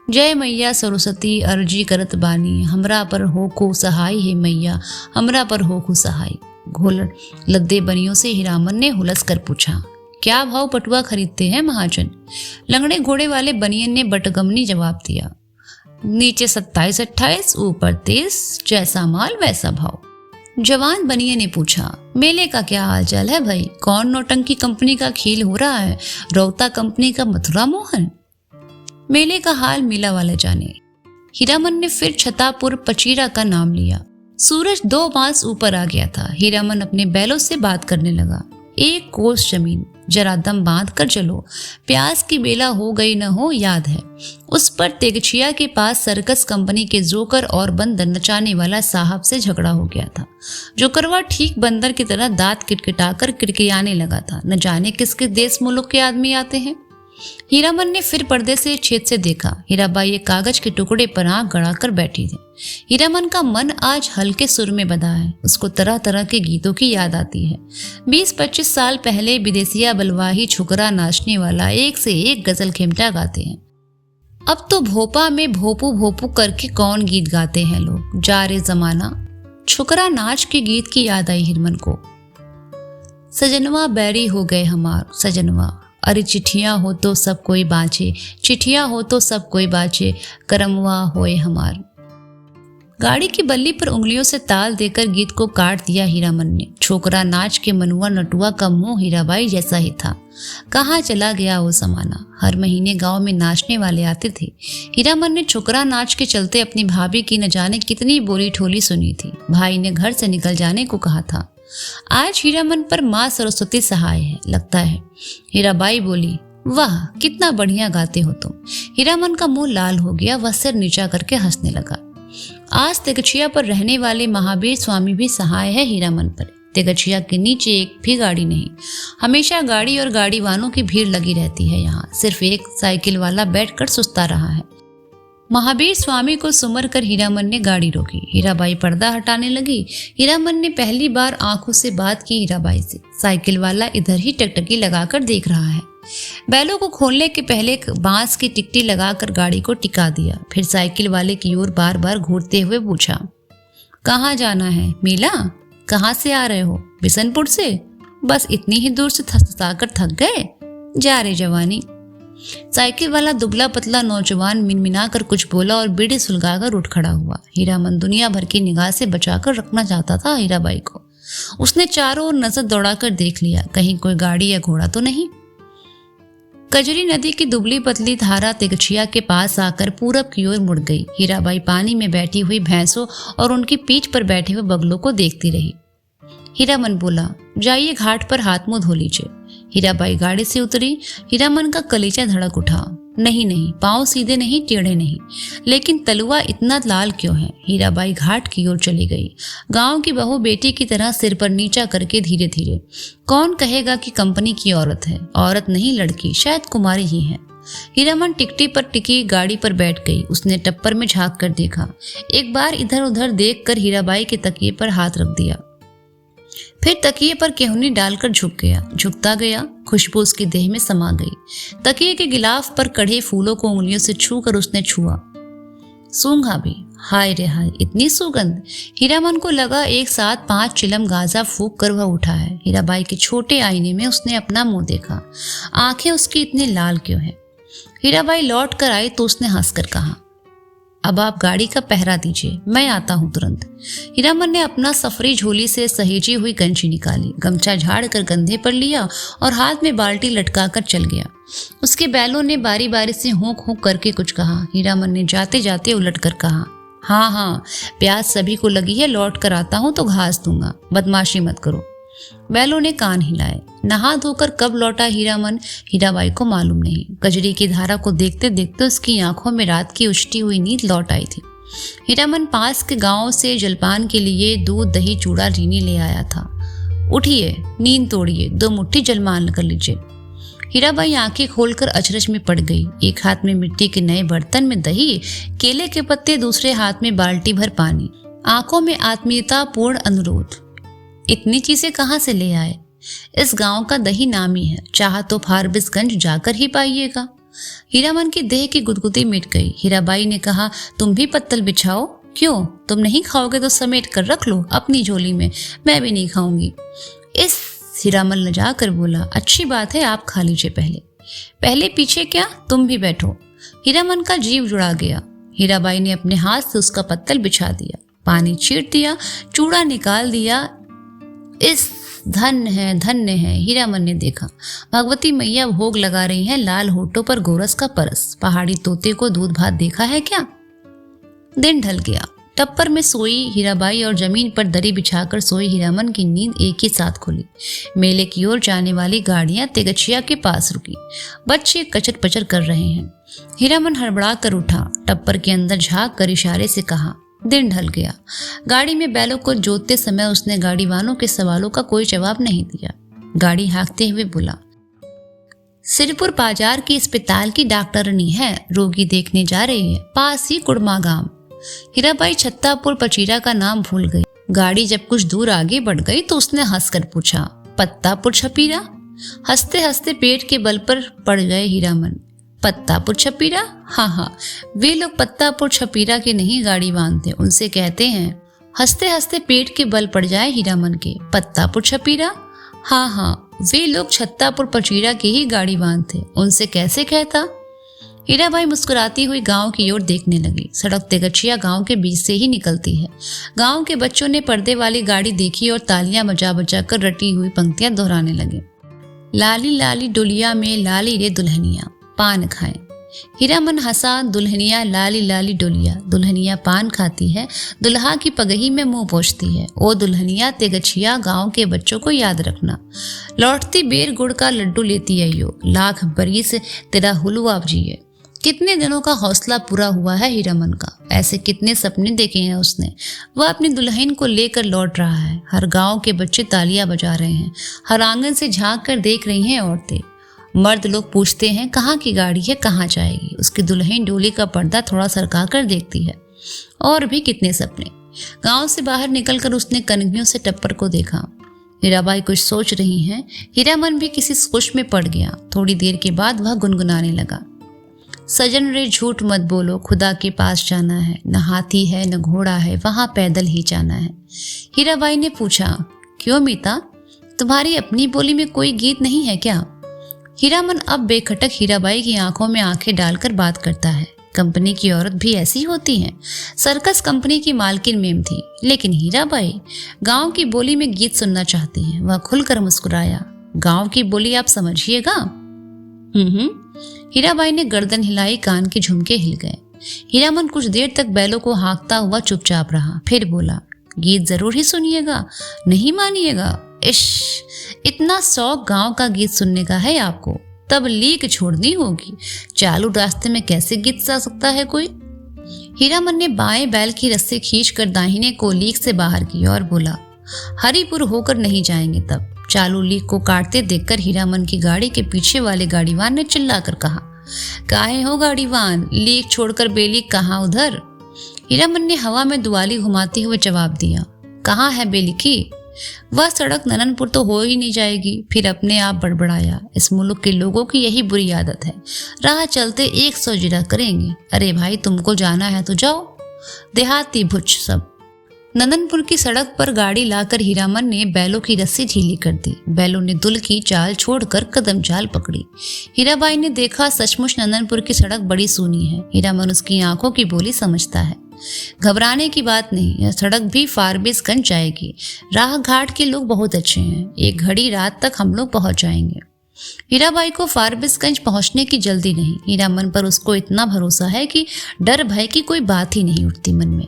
Speaker 1: जय मैया सरस्वती अर्जी करत बानी, हमरा पर होको सहाय हे मैया, हमरा पर होको सहाय। घोल लद्दे बनियों से हीरामन ने हुलस कर पूछा, क्या भाव पटुआ खरीदते हैं महाजन? लंगड़े घोड़े वाले बनियन ने बटगमनी जवाब दिया, नीचे 27-28, ऊपर 23, जैसा माल वैसा भाव। जवान बनिए ने पूछा, मेले का क्या हाल चाल है भाई? कौन नौटंकी कंपनी का खेल हो रहा है? रौता कंपनी का मथुरा मोहन? मेले का हाल मेला वाले जाने। हीरामन ने फिर छतापुर पचीरा का नाम लिया। सूरज 2 मास ऊपर आ गया था। हीरामन अपने बैलों से बात करने लगा। 1 कोस जमीन, जरा दम बांध कर चलो, प्यास की बेला हो गई न हो याद है। उस पर तेगछिया के पास सर्कस कंपनी के जोकर और बंदर नचाने वाला साहब से झगड़ा हो गया था। जोकरवा ठीक बंदर की तरह दांत किटकिटाकर किड़किड़ाने लगा था। न जाने किस किस देश मुल्क के आदमी आते हैं। हीरामन ने फिर पर्दे से छेद से देखा। हीराबाई एक कागज के टुकड़े पर आंख गड़ाकर बैठी थी। हीरामन का मन आज हल्के सुर में बंधा है। उसको तरह तरह के गीतों की याद आती है। 20-25 साल पहले विदेशिया बलवाही छुकरा नाचने वाला एक से एक गजल खेमटा गाते हैं। अब तो भोपा में भोपू भोपू करके कौन गीत गाते हैं लोग। जा रे जमाना। छुकरा नाच के गीत की याद आई हीरामन को। सजनवा बैरी हो गए हमार सजनवा, अरे चिट्ठियाँ हो तो सब कोई बाँचे, चिट्ठियाँ हो तो सब कोई बाँचे, करमवा होए हमार। गाड़ी की बल्ली पर उंगलियों से ताल देकर गीत को काट दिया हीरामन ने। छोकरा नाच के मनुआ नटुआ का मुंह हीराबाई जैसा ही था। कहाँ चला गया वो जमाना? हर महीने गांव में नाचने वाले आते थे। हीरामन ने छोकरा नाच के चलते अपनी भाभी की न जाने कितनी बोली ठोली सुनी थी। भाई ने घर से निकल जाने को कहा था। आज हीरामन पर माँ सरस्वती सहाय है लगता है। हीराबाई बोली, वाह कितना बढ़िया गाते हो तुम। हीरामन का मुंह लाल हो गया, वह सिर नीचा करके हंसने लगा। आज तिगछिया पर रहने वाले महावीर स्वामी भी सहाय है हीरामन पर। तिगछिया के नीचे एक भी गाड़ी नहीं, हमेशा गाड़ी और गाड़ी वालों की भीड़ लगी रहती है। यहाँ सिर्फ एक साइकिल वाला बैठकर सुस्ता रहा है। महावीर स्वामी को सुमर कर हीरामन ने गाड़ी रोकी। हीराबाई पर्दा हटाने लगी। हीरामन ने पहली बार आंखों से बात की हीराबाई से। साइकिल वाला इधर ही टकटकी लगाकर देख रहा है। बैलों को खोलने के पहले बांस की टिकटी लगाकर गाड़ी को टिका दिया। फिर साइकिल वाले की ओर बार बार घूरते हुए पूछा, कहाँ जाना है मीला? कहाँ से आ रहे हो? बिशनपुर से? बस इतनी ही दूर से थक गए? जा रे जवानी। साइकिल वाला दुबला पतला नौजवान मिनमिना कर कुछ बोला और बीड़ी सुलगाकर उठ खड़ा हुआ। हीरामन दुनिया भर की निगाह से बचाकर रखना चाहता था हीराबाई को। उसने चारों ओर नजर दौड़ाकर देख लिया, कहीं कोई गाड़ी या घोड़ा तो नहीं। कजरी नदी की दुबली पतली धारा तिगछिया के पास आकर पूरब की ओर मुड़ गई। हीराबाई पानी में बैठी हुई भैंसों और उनकी पीठ पर बैठे हुए बगलों को देखती रही। हीरामन बोला, जाइए घाट पर हाथ मुंह धो लीजिए। हीराबाई गाड़ी से उतरी। हीरामन का कलेजा धड़क उठा। नहीं, पांव सीधे नहीं, टेढ़े नहीं, लेकिन तलुआ इतना लाल क्यों है? हीराबाई घाट की ओर चली गई, गांव की बहू बेटी की तरह सिर पर नीचा करके धीरे धीरे। कौन कहेगा कि कंपनी की औरत है? औरत नहीं, लड़की, शायद कुमारी ही है। हीरामन टिकटी पर टिकी गाड़ी पर बैठ गई। उसने टप्पर में झांक कर देखा। एक बार इधर उधर देख कर हीराबाई के तकिए पर हाथ रख दिया। फिर तकिए पर केहूनी डालकर झुकता गया। खुशबू उसकी देह में समा गई। तकिए के गिलाफ पर कढ़े फूलों को उंगलियों से छू कर उसने छुआ। सूंघा भी। हाय रे हाय, इतनी सुगंध! हीरामन को लगा एक साथ 5 चिलम गांजा फूंक कर वह उठा है। हीराबाई के छोटे आईने में उसने अपना मुंह देखा। आंखें उसकी इतनी लाल क्यों है? हीराबाई लौट कर आई तो उसने हंसकर कहा, अब आप गाड़ी का पहरा दीजिए, मैं आता हूँ तुरंत। हीरामन ने अपना सफरी झोली से सहेजी हुई गंजी निकाली, गमछा झाड़ कर कंधे पर लिया और हाथ में बाल्टी लटका कर चल गया। उसके बैलों ने बारी बारी से होंक होंक करके कुछ कहा। हीरामन ने जाते जाते उलट कर कहा, हाँ, प्यास सभी को लगी है, लौट कर आता हूँ तो घास दूंगा, बदमाशी मत करो। बैलों ने कान हिलाए। नहा धोकर कब लौटा हीरामन, हीराबाई को मालूम नहीं। कजरी की धारा को देखते देखते उसकी आंखों में रात की उछटी हुई नींद लौट आई थी। हीरामन पास के गांव से जलपान के लिए दूध दही चूड़ा रीनी ले आया था। उठिए, नींद तोड़िए, 2 मुट्ठी जलमान कर लीजिए। हीराबाई आंखें खोलकर अचरज में पड़ गई। एक हाथ में मिट्टी के नए बर्तन में दही, केले के पत्ते, दूसरे हाथ में बाल्टी भर पानी। आंखों में आत्मीयता पूर्ण अनुरोध। इतनी चीजें कहाँ से ले आए? इस गांव का दही नामी है, चाह तो फारबिसगंज जाकर ही पाइएगा। हीरामन की देह की गुदगुदी मिट गई। हीराबाई ने कहा, तुम भी पत्तल बिछाओ। क्यों? तुम नहीं खाओगे तो समेट कर रख लो अपनी झोली में, मैं भी नहीं खाऊंगी। इस हीरामन लजा कर बोला, अच्छी बात है, आप खा लीजिए पहले पीछे क्या, तुम भी बैठो। हीरामन का जीव जुड़ा गया। हीराबाई ने अपने हाथ से उसका पत्तल बिछा दिया, पानी छीट दिया, चूड़ा निकाल दिया। इस धन्य है। हीरामन ने देखा, भगवती मैया भोग लगा रही हैं, लाल होठों पर गोरस का परस। पहाड़ी तोते को दूध भात देखा है क्या? दिन ढल गया। टप्पर में सोई हीराबाई और जमीन पर दरी बिछाकर सोई हीरामन की नींद एक ही साथ खुली। मेले की ओर जाने वाली गाड़ियां तिगछिया के पास रुकी। बच्चे कचर पचर कर रहे हैं। हीरामन हड़बड़ा कर उठा, टप्पर के अंदर झांक कर इशारे से कहा, दिन ढल गया। गाड़ी में बैलों को जोतते समय उसने गाड़ी वालों के सवालों का कोई जवाब नहीं दिया। गाड़ी हाँकते हुए बोला, सिरपुर बाजार की अस्पताल की डॉक्टरनी है, रोगी देखने जा रही है, पास ही कुड़मा गांव। हीराबाई छत्तापुर पचीरा का नाम भूल गई। गाड़ी जब कुछ दूर आगे बढ़ गई तो उसने हंसकर पूछा, पत्तापुर छपीरा? हंसते हंसते पेट के बल पर पड़ गए हीरामन। पत्तापुर छपीरा? हाँ, वे लोग पत्तापुर छपीरा के नहीं गाड़ी बांधते, उनसे कहते हैं। हंसते हंसते पेट के बल पड़ जाए हीरामन के। पत्तापुर छपीरा? हाँ, वे लोग छत्तापुर पचीरा के ही गाड़ी बांधते, उनसे कैसे कहता? हीराबाई मुस्कुराती हुई गांव की ओर देखने लगी। सड़क तिगछिया गांव के बीच से ही निकलती है। गांव के बच्चों ने पर्दे वाली गाड़ी देखी और तालियां बजा बजा कर रटी हुई पंक्तियां दोहराने लगे। लाली लाली डुलिया में लाली रे दुल्हनिया, पान खाएं। हीरामन हंसा, दुल्हनिया लाली लाली डोलिया, दुल्हनिया पान खाती है, दुल्हा की पगही में मुंह पोंछती है, ओ दुल्हनिया तेगछिया गांव के बच्चों को याद रखना, लौटती बेर गुड़ का लड्डू लेती आइयो, लाख बरिस तेरा हुलवा जिए। कितने दिनों का हौसला पूरा हुआ है हीरामन का, ऐसे कितने सपने देखे हैं उसने। वह अपनी दुल्हन को लेकर लौट रहा है, हर गांव के बच्चे तालियां बजा रहे हैं, हर आंगन से झांक कर देख रही हैं औरतें। मर्द लोग पूछते हैं कहाँ की गाड़ी है, कहाँ जाएगी। उसकी दुल्हन डोली का पर्दा थोड़ा सरका कर देखती है। और भी कितने सपने। गांव से बाहर निकलकर उसने कनगियों से टप्पर को देखा। हीराबाई कुछ सोच रही हैं। हीरामन भी किसी सोच में पड़ गया। थोड़ी देर के बाद वह गुनगुनाने लगा, सजन रे झूठ मत बोलो, खुदा के पास जाना है, न हाथी है न घोड़ा है, वहां पैदल ही जाना है। हीराबाई ने पूछा, क्यों मीता, तुम्हारी अपनी बोली में कोई गीत नहीं है क्या? हीरामन अब बेखटक हीराबाई की आंखों में आंखें डालकर बात करता है। कंपनी की औरत भी ऐसी होती हैं। सर्कस कंपनी की मालकिन मेम थी, लेकिन हीराबाई गांव की बोली में गीत सुनना चाहती है। वह खुलकर मुस्कुराया, गांव की बोली आप समझिएगा? हीराबाई ने गर्दन हिलाई, कान के झुमके हिल गए। हीरामन कुछ देर तक बैलों को हाँकता हुआ चुपचाप रहा, फिर बोला, गीत जरूर ही सुनिएगा, नहीं मानिएगा? इश, इतना शौक गांव का गीत सुनने का है आपको, तब लीक छोड़नी होगी। चालू रास्ते में कैसे गीत गा सकता है कोई? हीरामन ने बाएं बैल की रस्सी खींचकर दाहिने को लीक से बाहर की और बोला, हरिपुर होकर नहीं जाएंगे तब। चालू लीक को काटते देखकर हीरामन की गाड़ी के पीछे वाले गाड़ीवान ने चिल्लाकर कहा, काहे हो गाड़ीवान, लीक छोड़कर बेलीक कहाँ उधर? हीरामन ने हवा में दुआली घुमाते हुए जवाब दिया, कहाँ है बेलिकी? वह सड़क नननपुर तो हो ही नहीं जाएगी। फिर अपने आप बड़बड़ाया, इस मुल्क के लोगों की यही बुरी आदत है, राह चलते 100 जिरा करेंगे। अरे भाई, तुमको जाना है तो जाओ, देहाती भुच सब। नंदनपुर की सड़क पर गाड़ी लाकर हीरामन ने बैलों की रस्सी ढीली कर दी। बैलों ने दुल की चाल छोड़कर कदम चाल पकड़ी। हीराबाई ने देखा, सचमुच नंदनपुर की सड़क बड़ी सूनी है। हीरामन उसकी आंखों की बोली समझता है। घबराने की बात नहीं, यह सड़क भी फारबिसगंज जाएगी। राह घाट के लोग बहुत अच्छे हैं, एक घड़ी रात तक हम लोग पहुंच जाएंगे। हीराबाई को फारबिसगंज पहुंचने की जल्दी नहीं। हीरामन पर उसको इतना भरोसा है कि डर भय की कोई बात ही नहीं उठती मन में।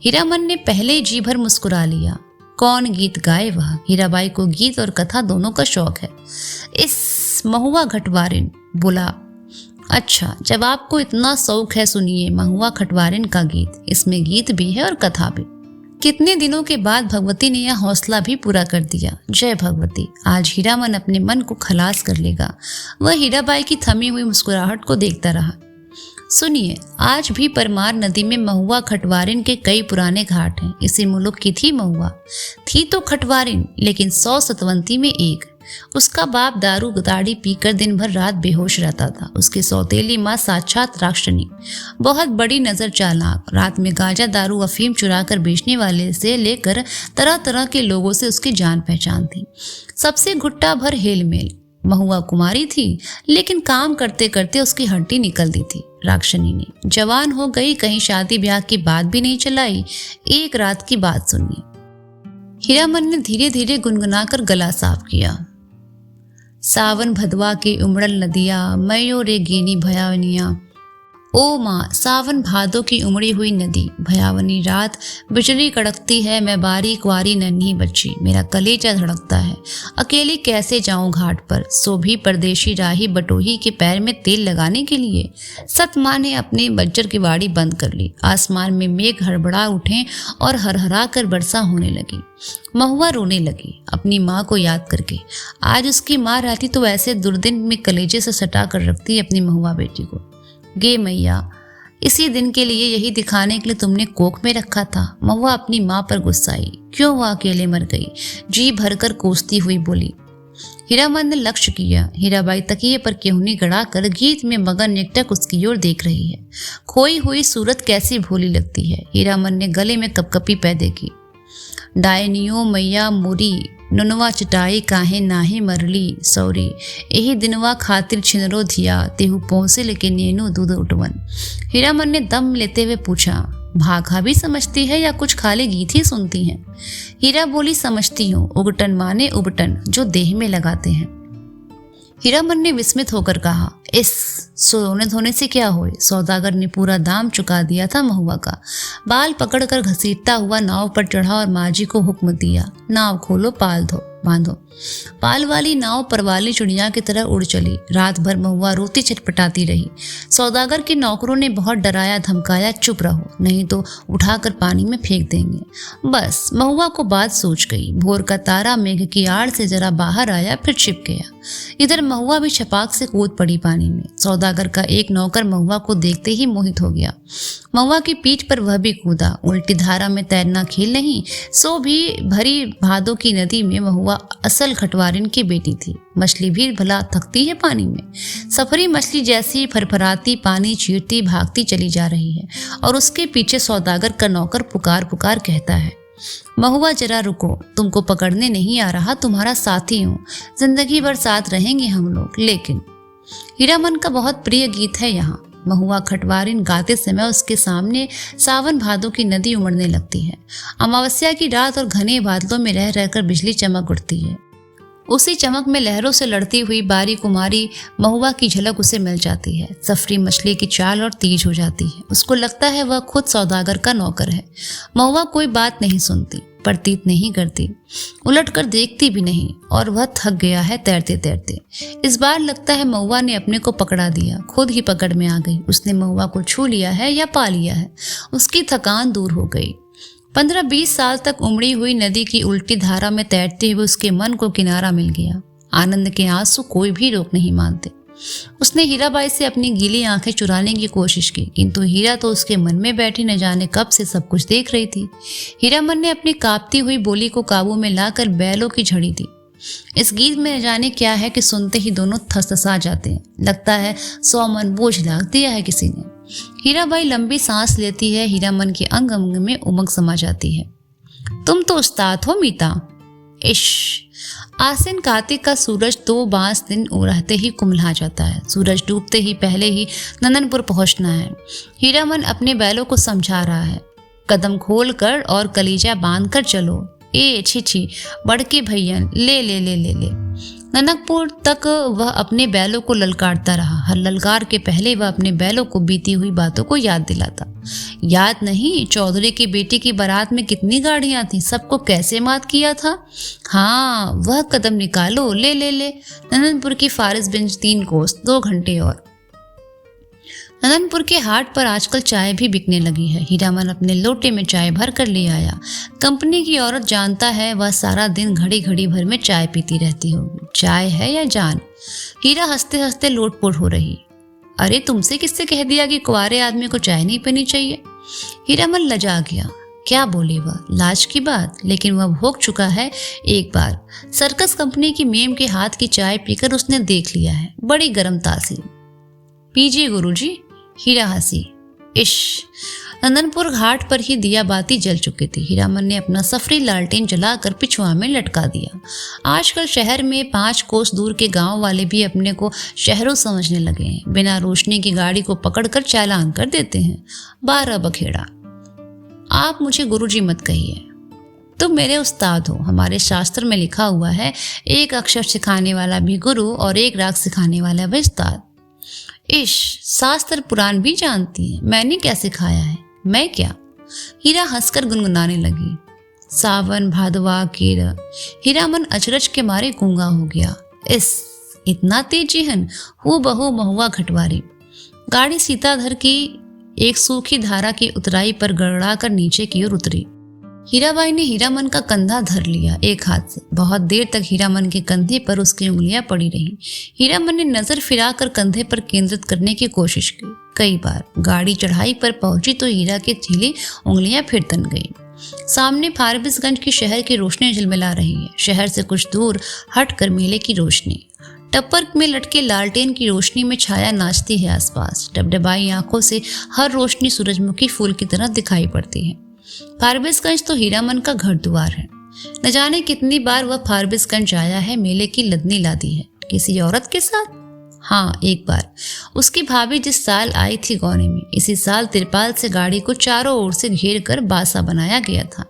Speaker 1: हीरामन ने पहले जी भर मुस्कुरा लिया। कौन गीत गाए वह? हीराबाई को गीत और कथा दोनों का शौक है। इस महुआ घटवारिन बोला, अच्छा, जब आपको इतना शौक है, सुनिए महुआ खटवारिन का गीत। इसमें गीत भी है और कथा भी। कितने दिनों के बाद भगवती ने यह हौसला भी पूरा कर दिया। जय भगवती। आज हीरामन अपने मन को खलास कर लेगा। वह हीराबाई की थमी हुई मुस्कुराहट को देखता रहा। सुनिए, आज भी परमार नदी में महुआ खटवारिन के कई पुराने घाट हैं। इसी मुल्क की थी महुआ। थी तो खटवारिन, लेकिन 100 सतवंती में एक। उसका बाप दारू दाढ़ी पीकर दिन भर रात बेहोश रहता था। उसकी सौतेली माँ साक्षात राक्षनी, बहुत बड़ी नजर चालाक। रात में गांजा दारू अफीम चुरा कर बेचने वाले से लेकर तरह तरह के लोगों से उसकी जान पहचान थी। सबसे घुट्टा भर हेलमेल। महुआ कुमारी थी, लेकिन काम करते करते उसकी हड्डी निकल दी थी। राक्षनी ने जवान हो गई, कहीं शादी ब्याह की बात भी नहीं चलाई। एक रात की बात सुनिए। हीरामन ने धीरे धीरे गुनगुनाकर गला साफ किया। सावन भदवा के उमड़ल नदिया, मयो रे गेनी भयावनिया। ओ माँ, सावन भादों की उमड़ी हुई नदी, भयावनी रात, बिजली कड़कती है, मैं बारीक वारी नन्ही बच्ची, मेरा कलेजा धड़कता है। अकेली कैसे जाऊं घाट पर, सो भी परदेशी राही बटोही के पैर में तेल लगाने के लिए। सतमाँ ने अपनी बज्जर की वाड़ी बंद कर ली। आसमान में मेघ हड़बड़ा उठे और हरहरा कर वर्षा होने लगी। महुआ रोने लगी अपनी माँ को याद करके। आज उसकी माँ रहती तो ऐसे दुर्दिन में कलेजे से सटा कर रखती अपनी महुआ बेटी को। गे मैया, इसी दिन के लिए, यही दिखाने के लिए तुमने कोख में रखा था। महुआ अपनी माँ पर गुस्साई। क्यों वह अकेले मर गई? जी भरकर कोसती हुई बोली। हीरामन ने लक्ष्य किया। हीराबाई तकिए पर केहूनी गड़ाकर गीत में मगन एकटक उसकी ओर देख रही है। खोई हुई सूरत कैसी भोली लगती है। हीरामन ने गले में कपकपी पैदे की। डायनियो मैया मोरी, नुनवा चटाई काहे नाहे मरली सौरी, यही दिनवा खातिर छिनरो धिया, तेहू पहुंचे लेके नेनो दूध उठवन। हीरामन ने दम लेते हुए पूछा, भाखा भी समझती है या कुछ खाली गीत ही सुनती हैं? हीरा बोली, समझती हूँ। उगटन माने उबटन, जो देह में लगाते हैं। हीरामन ने विस्मित होकर कहा, इस सोने धोने से क्या होए, सौदागर ने पूरा दाम चुका दिया था महुआ का। बाल पकड़कर घसीटता हुआ नाव पर चढ़ा और माजी को हुक्म दिया, नाव खोलो, पाल दो, बांधो। पाल वाली नाव परवाली चिड़िया की तरह उड़ चली। रात भर महुआ रोती छटपटाती रही। सौदागर के नौकरों ने बहुत डराया धमकाया, चुप रहो नहीं तो उठाकर पानी में फेंक देंगे। बस महुआ को बात सूझ गई। भोर का तारा मेघ की आड़ से जरा बाहर आया, फिर छिप गया। इधर महुआ भी छपाक से कूद पड़ी पानी में। सौदागर का एक नौकर महुआ को देखते ही मोहित हो गया। महुआ की पीठ पर वह भी कूदा। उल्टी धारा में तैरना खेल नहीं, सो भी भरी भादों की नदी में महुआ असल खटवारिन की बेटी थी। मछली भी भला थकती है पानी में। सफरी मछली जैसी फरफराती पानी चीरती भागती चली जा रही है और उसके पीछे सौदागर का नौकर पुकार पुकार कहता है, महुआ जरा रुको, तुमको पकड़ने नहीं आ रहा, तुम्हारा साथी हूँ, जिंदगी भर साथ रहेंगे हम लोग। लेकिन हीरामन का बहुत प्रिय गीत है यहाँ। महुआ खटवारिन गाते समय उसके सामने सावन भादों की नदी उमड़ने लगती है। अमावस्या की रात और घने बादलों में रह रहकर बिजली चमक उठती है। उसी चमक में लहरों से लड़ती हुई बारी कुमारी महुआ की झलक उसे मिल जाती है। सफरी मछली की चाल और तेज हो जाती है। उसको लगता है वह खुद सौदागर का नौकर है। महुआ कोई बात नहीं सुनती, प्रतीत नहीं करती, उलट कर देखती भी नहीं, और वह थक गया है तैरते तैरते। इस बार लगता है महुआ ने अपने को पकड़ा दिया, खुद ही पकड़ में आ गई। उसने महुआ को छू लिया है या पा लिया है। उसकी थकान दूर हो गई। 15-20 साल तक उमड़ी हुई नदी की उल्टी धारा में तैरते हुए उसके मन को किनारा मिल गया। आनंद के आंसू कोई भी रोक नहीं मानते। उसने हीराबाई से अपनी गीली आंखें चुराने की कोशिश की, किंतु हीरा तो उसके मन में बैठी न जाने कब से सब कुछ देख रही थी। हीरामन ने अपनी कांपती हुई बोली को काबू में लाकर बैलों की झड़ी दी। इस गीत में न जाने क्या है कि सुनते ही दोनों थसथसा जाते हैं। लगता है 100 मन बोझ लाद दिया है किसी ने। हीराबाई लंबी सांस लेती है। हीरामन के अंग अंग में उमंग समा जाती है। तुम तो उस्ताद हो मीता। इश। आसिन कार्तिक का सूरज 2 बांस दिन रहते ही कुम्हला जाता है। सूरज डूबते ही पहले ही नंदनपुर पहुंचना है। हीरामन अपने बैलों को समझा रहा है, कदम खोल कर और कलीजा बांध कर चलो। ए छी बड़के भैयन, ले ले ले ले ले। ननकपुर तक वह अपने बैलों को ललकारता रहा। हर ललकार के पहले वह अपने बैलों को बीती हुई बातों को याद दिलाता। याद नहीं, चौधरी की बेटी की बारात में कितनी गाड़ियां थी, सबको कैसे मात किया था। हाँ, वह कदम निकालो, ले ले ले। नंदनपुर की फारिसगंज 3 कोस, 2 घंटे और। नंदनपुर के हाट पर आजकल चाय भी बिकने लगी है। हीरामन अपने लोटे में चाय भर कर ले आया। कंपनी की औरत जानता है वह सारा दिन घड़ी घड़ी भर में चाय पीती रहती होगी। चाय है या जान। हीरा हंसते हंसते लोटपोट हो रही। अरे तुमसे किससे कह दिया कि कुंवारे आदमी को चाय नहीं पीनी चाहिए। हीरामन लजा गया। क्या बोले वह, लाज की बात। लेकिन वह भोग चुका है एक बार। सर्कस कंपनी की मेम के हाथ की चाय पीकर उसने देख लिया है। बड़ी गर्म तासीर। पीजिए गुरुजी। हीरा हंसी। इश। नंदनपुर घाट पर ही दिया बाती जल चुकी थी। हीरामन ने अपना सफरी लालटेन जलाकर पिछुआ में लटका दिया। आजकल शहर में 5 कोस दूर के गांव वाले भी अपने को शहरों समझने लगे हैं। बिना रोशनी की गाड़ी को पकड़कर चालान कर देते हैं। 12 बखेड़ा। आप मुझे गुरुजी मत कहिए, तुम मेरे उस्ताद हो। हमारे शास्त्र में लिखा हुआ है, 1 अक्षर सिखाने वाला भी गुरु और 1 राग सिखाने वाला भी उस्ताद। इश, शास्त्र पुराण भी जानती है। मैंने क्या सिखाया है? मैं क्या? हीरा हंसकर गुनगुनाने लगी। सावन भादवा केर। हीरामन अचरज के मारे गूंगा हो गया। इतना तेजी हन, हूँ बहू महुआ खटवारी। गाड़ी सीताधर की एक सूखी धारा की उतराई पर गड़गड़ा कर नीचे की ओर उतरी। हीराबाई ने हीरामन का कंधा धर लिया एक हाथ से। बहुत देर तक हीरामन के कंधे पर उसकी उंगलियां पड़ी रहीं। हीरामन ने नजर फिराकर कंधे पर केंद्रित करने की कोशिश की। कई बार गाड़ी चढ़ाई पर पहुंची तो हीरा की झीली उंगलियां फिर तन गई। सामने फारबिसगंज की शहर की रोशनी झिलमिला रही है। शहर से कुछ दूर हटकर मेले की रोशनी। टप्पर में लटके लालटेन की रोशनी में छाया नाचती है आसपास। डबडबाई आंखों से हर रोशनी सूरजमुखी फूल की तरह दिखाई पड़ती है। फारबिसगंज तो हीरामन का घर द्वार है। न जाने कितनी बार वह फारबिसगंज आया है। मेले की लदनी लादी है। किसी औरत के साथ? हाँ, एक बार। उसकी भाभी जिस साल आई थी गौने में, इसी साल तिरपाल से गाड़ी को चारों ओर से घेर कर बासा बनाया गया था।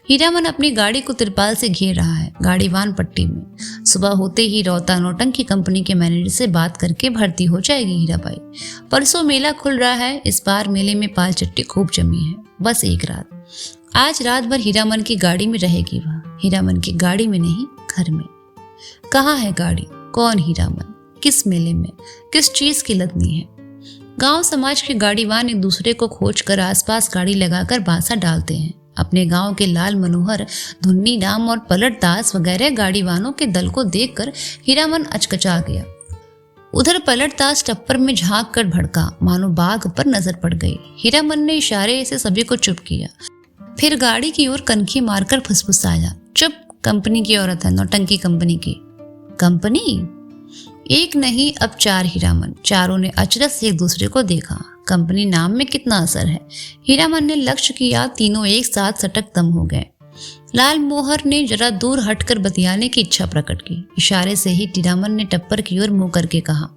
Speaker 1: हीरामन अपनी गाड़ी को तिरपाल से घेर रहा है, गाड़ीवान पट्टी में। सुबह होते ही रौता नौटंकी कंपनी के मैनेजर से बात करके भर्ती हो जाएगी हीराबाई। परसों मेला खुल रहा है, इस बार मेले में पाल चट्टी खूब जमी है। बस एक रात, आज रात भर हीरामन की गाड़ी में रहेगी वह। हीरामन की गाड़ी में नहीं, घर में। कहाँ है गाड़ी, कौन हीरामन, किस मेले में, किस चीज की लदनी है। गांव समाज के गाड़ीवान एक दूसरे को खोजकर आसपास गाड़ी लगाकर बासा डालते हैं। अपने गांव के लाल मनोहर, धुन्नी राम और पलट दास वगैरह गाड़ीवानों के दल को देखकर हीरामन अचकचा गया। उधर पलट दास टप्पर में झांक कर भड़का, मानो बाघ पर नजर पड़ गई। हीरामन ने इशारे से सभी को चुप किया, फिर गाड़ी की ओर कनखी मारकर फुसफुसाया, चुप, कंपनी की औरत है, नौटंकी कंपनी की। कंपनी? एक नहीं, अब 4 हीरामन। चारों ने अचरज से एक दूसरे को देखा। कंपनी नाम में कितना असर है। हीरामन ने लक्ष्य किया, तीनों एक साथ सटक दम हो गए। लाल मोहर ने जरा दूर हटकर बतियाने की इच्छा प्रकट की। इशारे से ही हीरामन ने टप्पर की ओर मुंह करके कहा,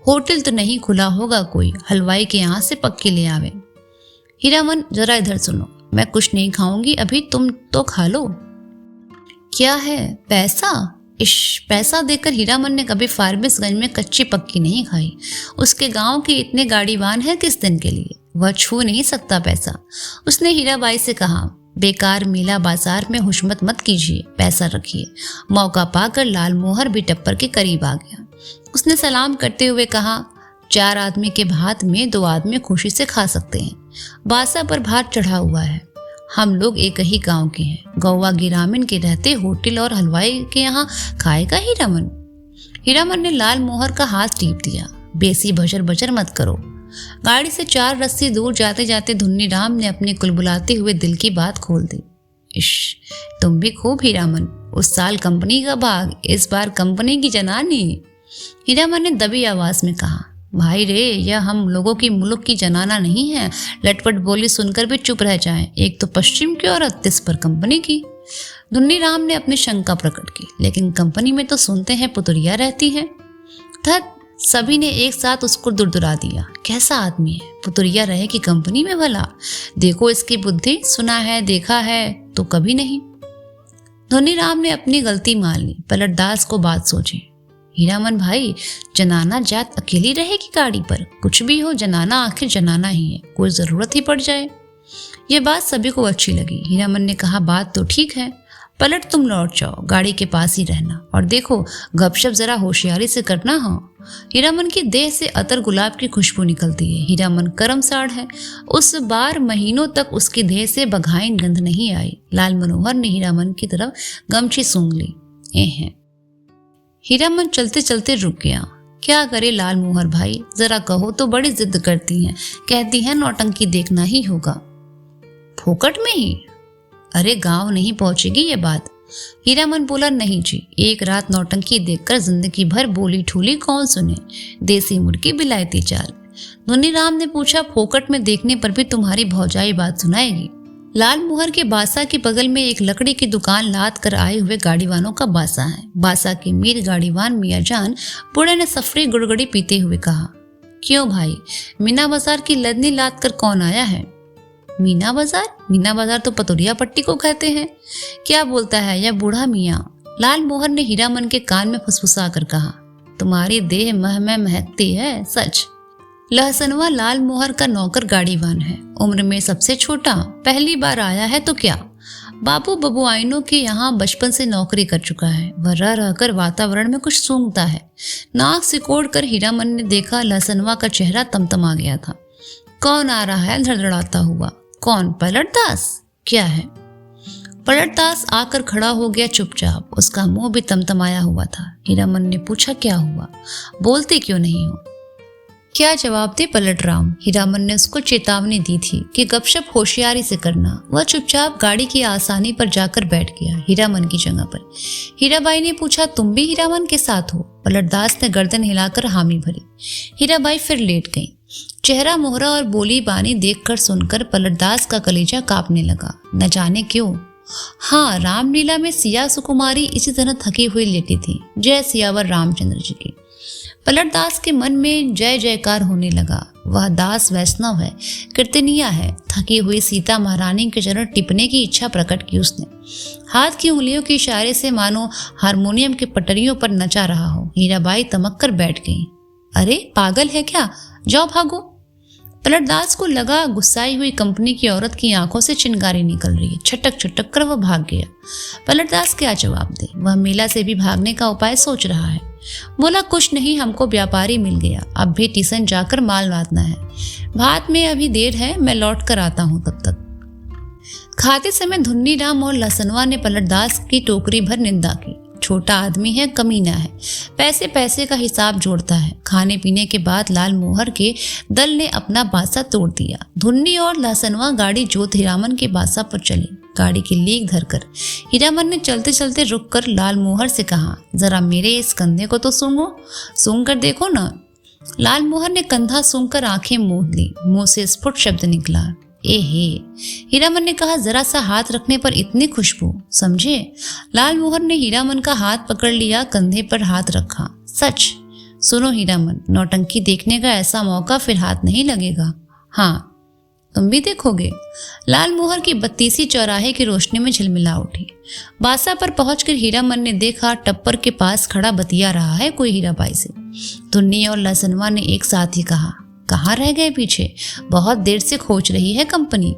Speaker 1: होटल तो नहीं खुला होगा कोई, हलवाई के यहाँ से पक्की ले आवे। हीरामन, जरा इधर सुनो, मैं कुछ नहीं खाऊंगी अभी, तुम तो खा लो। क्या है, पैसा? पैसा देकर हीरामन ने कभी फारबिसगंज में कच्ची पक्की नहीं खाई। उसके गांव के इतने गाड़ीवान हैं किस दिन के लिए, वह छू नहीं सकता पैसा। उसने हीराबाई से कहा, बेकार मेला बाजार में हुशमत मत कीजिए, पैसा रखिए। मौका पाकर लाल मोहर भी टप्पर के करीब आ गया। उसने सलाम करते हुए कहा, 4 आदमी के भात में 2 आदमी खुशी से खा सकते हैं। बासा पर भात चढ़ा हुआ है, हम लोग एक ही गांव के हैं। गौवा गिरामीन के रहते होटल और हलवाई के यहाँ खाएगा हीरामन? हीरामन ने लाल मोहर का हाथ टीप दिया, बेसी बजर बजर मत करो। गाड़ी से 4 रस्सी दूर जाते जाते धुन्नी राम ने अपने कुलबुलाते हुए दिल की बात खोल दी। इश, तुम भी खूब हीरामन, उस साल कंपनी का भाग, इस बार कंपनी की जनानी। हीरामन ने दबी आवाज में कहा, भाई रे, यह हम लोगों की मुल्क की जनाना नहीं है। लटपट बोली सुनकर भी चुप रह जाएं। एक तो पश्चिम की औरत, तिस पर कंपनी की। धुन्नी राम ने अपनी शंका प्रकट की, लेकिन कंपनी में तो सुनते हैं पुतरिया रहती है। धत, सभी ने एक साथ उसको दुरदुरा दिया। कैसा आदमी है, पुतरिया रहे कि कंपनी में भला? देखो इसकी बुद्धि, सुना है देखा है तो कभी नहीं। धुन्नी राम ने अपनी गलती मान ली। पलट दास को बात सोची, हीरामन भाई, जनाना जात अकेली रहेगी गाड़ी पर? कुछ भी हो, जनाना आखिर जनाना ही है, कोई जरूरत ही पड़ जाए। ये बात सभी को अच्छी लगी। हीरामन ने कहा, बात तो ठीक है, पलट तुम लौट जाओ, गाड़ी के पास ही रहना, और देखो गपशप जरा होशियारी से करना। हाँ, हीरामन की देह से अतर गुलाब की खुशबू निकलती है। हीरामन कर्मसाड़ है, उस बार महीनों तक उसकी देह से बघाइन गंध नहीं आई। लाल मनोहर ने हीरामन की तरफ गमछी सूंघ ली। हैं हीरामन चलते चलते रुक गया। क्या करे लाल मोहर भाई, जरा कहो तो बड़ी जिद करती हैं, कहती हैं नौटंकी देखना ही होगा। फोकट में ही? अरे गांव नहीं पहुंचेगी ये बात। हीरामन बोला, नहीं जी, एक रात नौटंकी देखकर जिंदगी भर बोली ठूली कौन सुने, देसी मुर्गी बिलायती चाल। धुन्नी राम ने पूछा, फोकट में देखने पर भी तुम्हारी भौजाई बात सुनाएगी? लाल मोहर के बासा के बगल में एक लकड़ी की दुकान लाद कर आए हुए गाड़ीवानों का बासा है। बासा के मीर गाड़ीवान मियाँ जान बूढ़े ने सफरी गुड़गुड़ी पीते हुए कहा, क्यों भाई, मीना बाजार की लदनी लाद कर कौन आया है? मीना बाजार? मीना बाजार तो पतुरिया पट्टी को कहते हैं। क्या बोलता है यह बूढ़ा मियाँ? लाल मोहर ने हीरामन के कान में फुसफुसा कर कहा, तुम्हारी देह मह में महकती है, सच। लहसनवा लाल मोहर का नौकर गाड़ीवान है, उम्र में सबसे छोटा, पहली बार आया है तो क्या। बाबू बबुआइनों के यहाँ बचपन से नौकरी कर चुका है। वह रह रहकर वातावरण में कुछ सूंघता है। नाक सिकोड़ कर हीरामन ने देखा, लहसनवा का चेहरा तमतमा गया था। कौन आ रहा है धड़धड़ाता हुआ? कौन? पलट दास? क्या है? पलट दास आकर खड़ा हो गया चुपचाप, उसका मुंह भी तमतमाया हुआ था। हीरामन ने पूछा, क्या हुआ, बोलते क्यों नहीं हो? क्या जवाब दे पलट राम? हीरामन ने उसको चेतावनी दी थी कि गपशप होशियारी से करना। वह चुपचाप गाड़ी की आसानी पर जाकर बैठ गया, हीरामन की जगह पर। हीराबाई ने पूछा, तुम भी हीरामन के साथ हो? पलटदास ने गर्दन हिलाकर हामी भरी। हीराबाई फिर लेट गई। चेहरा मोहरा और बोली बानी देखकर सुनकर पलटदास का कलेजा कांपने लगा, न जाने क्यों। हाँ, रामलीला में सिया सुकुमारी इसी तरह थकी हुई लेटी थी, जय सियावर रामचंद्र जी की। पलटदास के मन में जय जयकार होने लगा। वह दास वैष्णव है, कीर्तनिया है। थकी हुई सीता महारानी के चरण टिपने की इच्छा प्रकट की उसने। हाथ की उंगलियों के इशारे से मानो हारमोनियम के पटरियों पर नचा रहा हो। हीराबाई तमक कर बैठ गई। अरे पागल है क्या, जाओ भागो। पलटदास को लगा गुस्साई हुई कंपनी की औरत की आंखों से चिंगारी निकल रही है। छटक छटक कर वह भाग गया। पलटदास क्या जवाब दे, वह मेला से भी भागने का उपाय सोच रहा है। बोला कुछ नहीं, हमको व्यापारी मिल गया, अब भी टीसन जाकर माल लादना है। भात में अभी देर है, मैं लौट कर आता हूँ तब तक। खाते समय धुन्नी राम और लसनवा ने पलटदास की टोकरी भर निंदा की। छोटा आदमी है, कमीना है, पैसे पैसे का हिसाब जोड़ता है। खाने पीने के बाद लाल मोहर के दल ने अपना बासा तोड़ दिया। धुन्नी और लहसनवा गाड़ी जोत हीरामन के बासा पर चली। गाड़ी की लीक धरकर हीरामन ने चलते चलते रुककर लाल मोहर से कहा, जरा मेरे इस कंधे को तो सूंघ कर देखो ना। लाल मोहर ने कंधा सूंघकर आंखें मूंद ली। मुंह से स्फुट शब्द निकला, एहे। हीरामन ने कहा, जरा सा हाथ रखने पर इतनी खुशबू, समझे। लाल मोहर ने हीरामन का हाथ पकड़ लिया, कंधे पर हाथ रखा। सच सुनो हीरामन, नौटंकी देखने का ऐसा मौका फिर हाथ नहीं लगेगा। हाँ तुम भी देखोगे। लाल मोहर की बत्तीसी चौराहे की रोशनी में झिलमिला उठी। बासा पर पहुंचकर हीरामन ने देखा टप्पर के पास खड़ा बतिया रहा है कोई हीराबाई से। धुन्नी और लहसनवा ने एक साथ ही कहा, कहाँ रह गए पीछे, बहुत देर से खोज रही है कंपनी।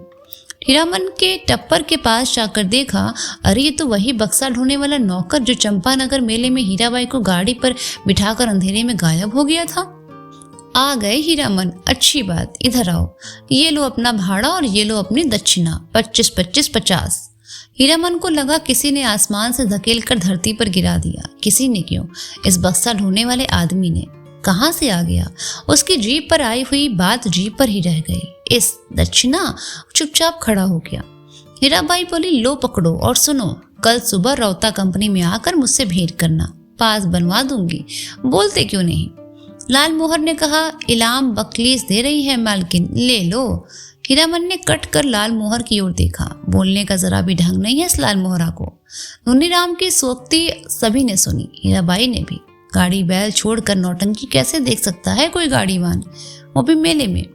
Speaker 1: हीरामन के टप्पर के पास जाकर देखा, अरे ये तो वही बक्सा ढूंढने वाला नौकर जो चंपानगर मेले में हीराबाई को गाड़ी पर बिठाकर अंधेरे में गायब हो गया था। आ गए हीरामन, अच्छी बात, इधर आओ। ये लो अपना भाड़ा और ये लो अपनी दक्षिणा, 25-25-50। हीरामन को लगा किसी ने आसमान से धकेल कर धरती पर गिरा दिया। किसी ने क्यों, इस बक्सा ढूंढने वाले आदमी ने। कहाँ से आ गया, उसकी जीप पर आई हुई बात जीप पर ही रह गई। इस दक्षिणा, चुपचाप खड़ा हो गया। हीराबाई बोली, लो पकड़ो और सुनो, कल सुबह रौता कंपनी में आकर मुझसे भेंट करना, पास बनवा दूंगी। बोलते क्यों नहीं। लाल मोहर ने कहा, इलाम बकलीस दे रही है मालकिन, ले लो। हीरामन ने कट कर लाल मोहर की ओर देखा। बोलने का जरा भी ढंग नहीं है इस लाल मोहरा को। धुन्नीराम की सोक्ति सभी ने सुनी, हीराबाई ने भी। गाड़ी बैल छोड़कर नौटंकी कैसे देख सकता है कोई गाड़ीवान, वो भी मेले में।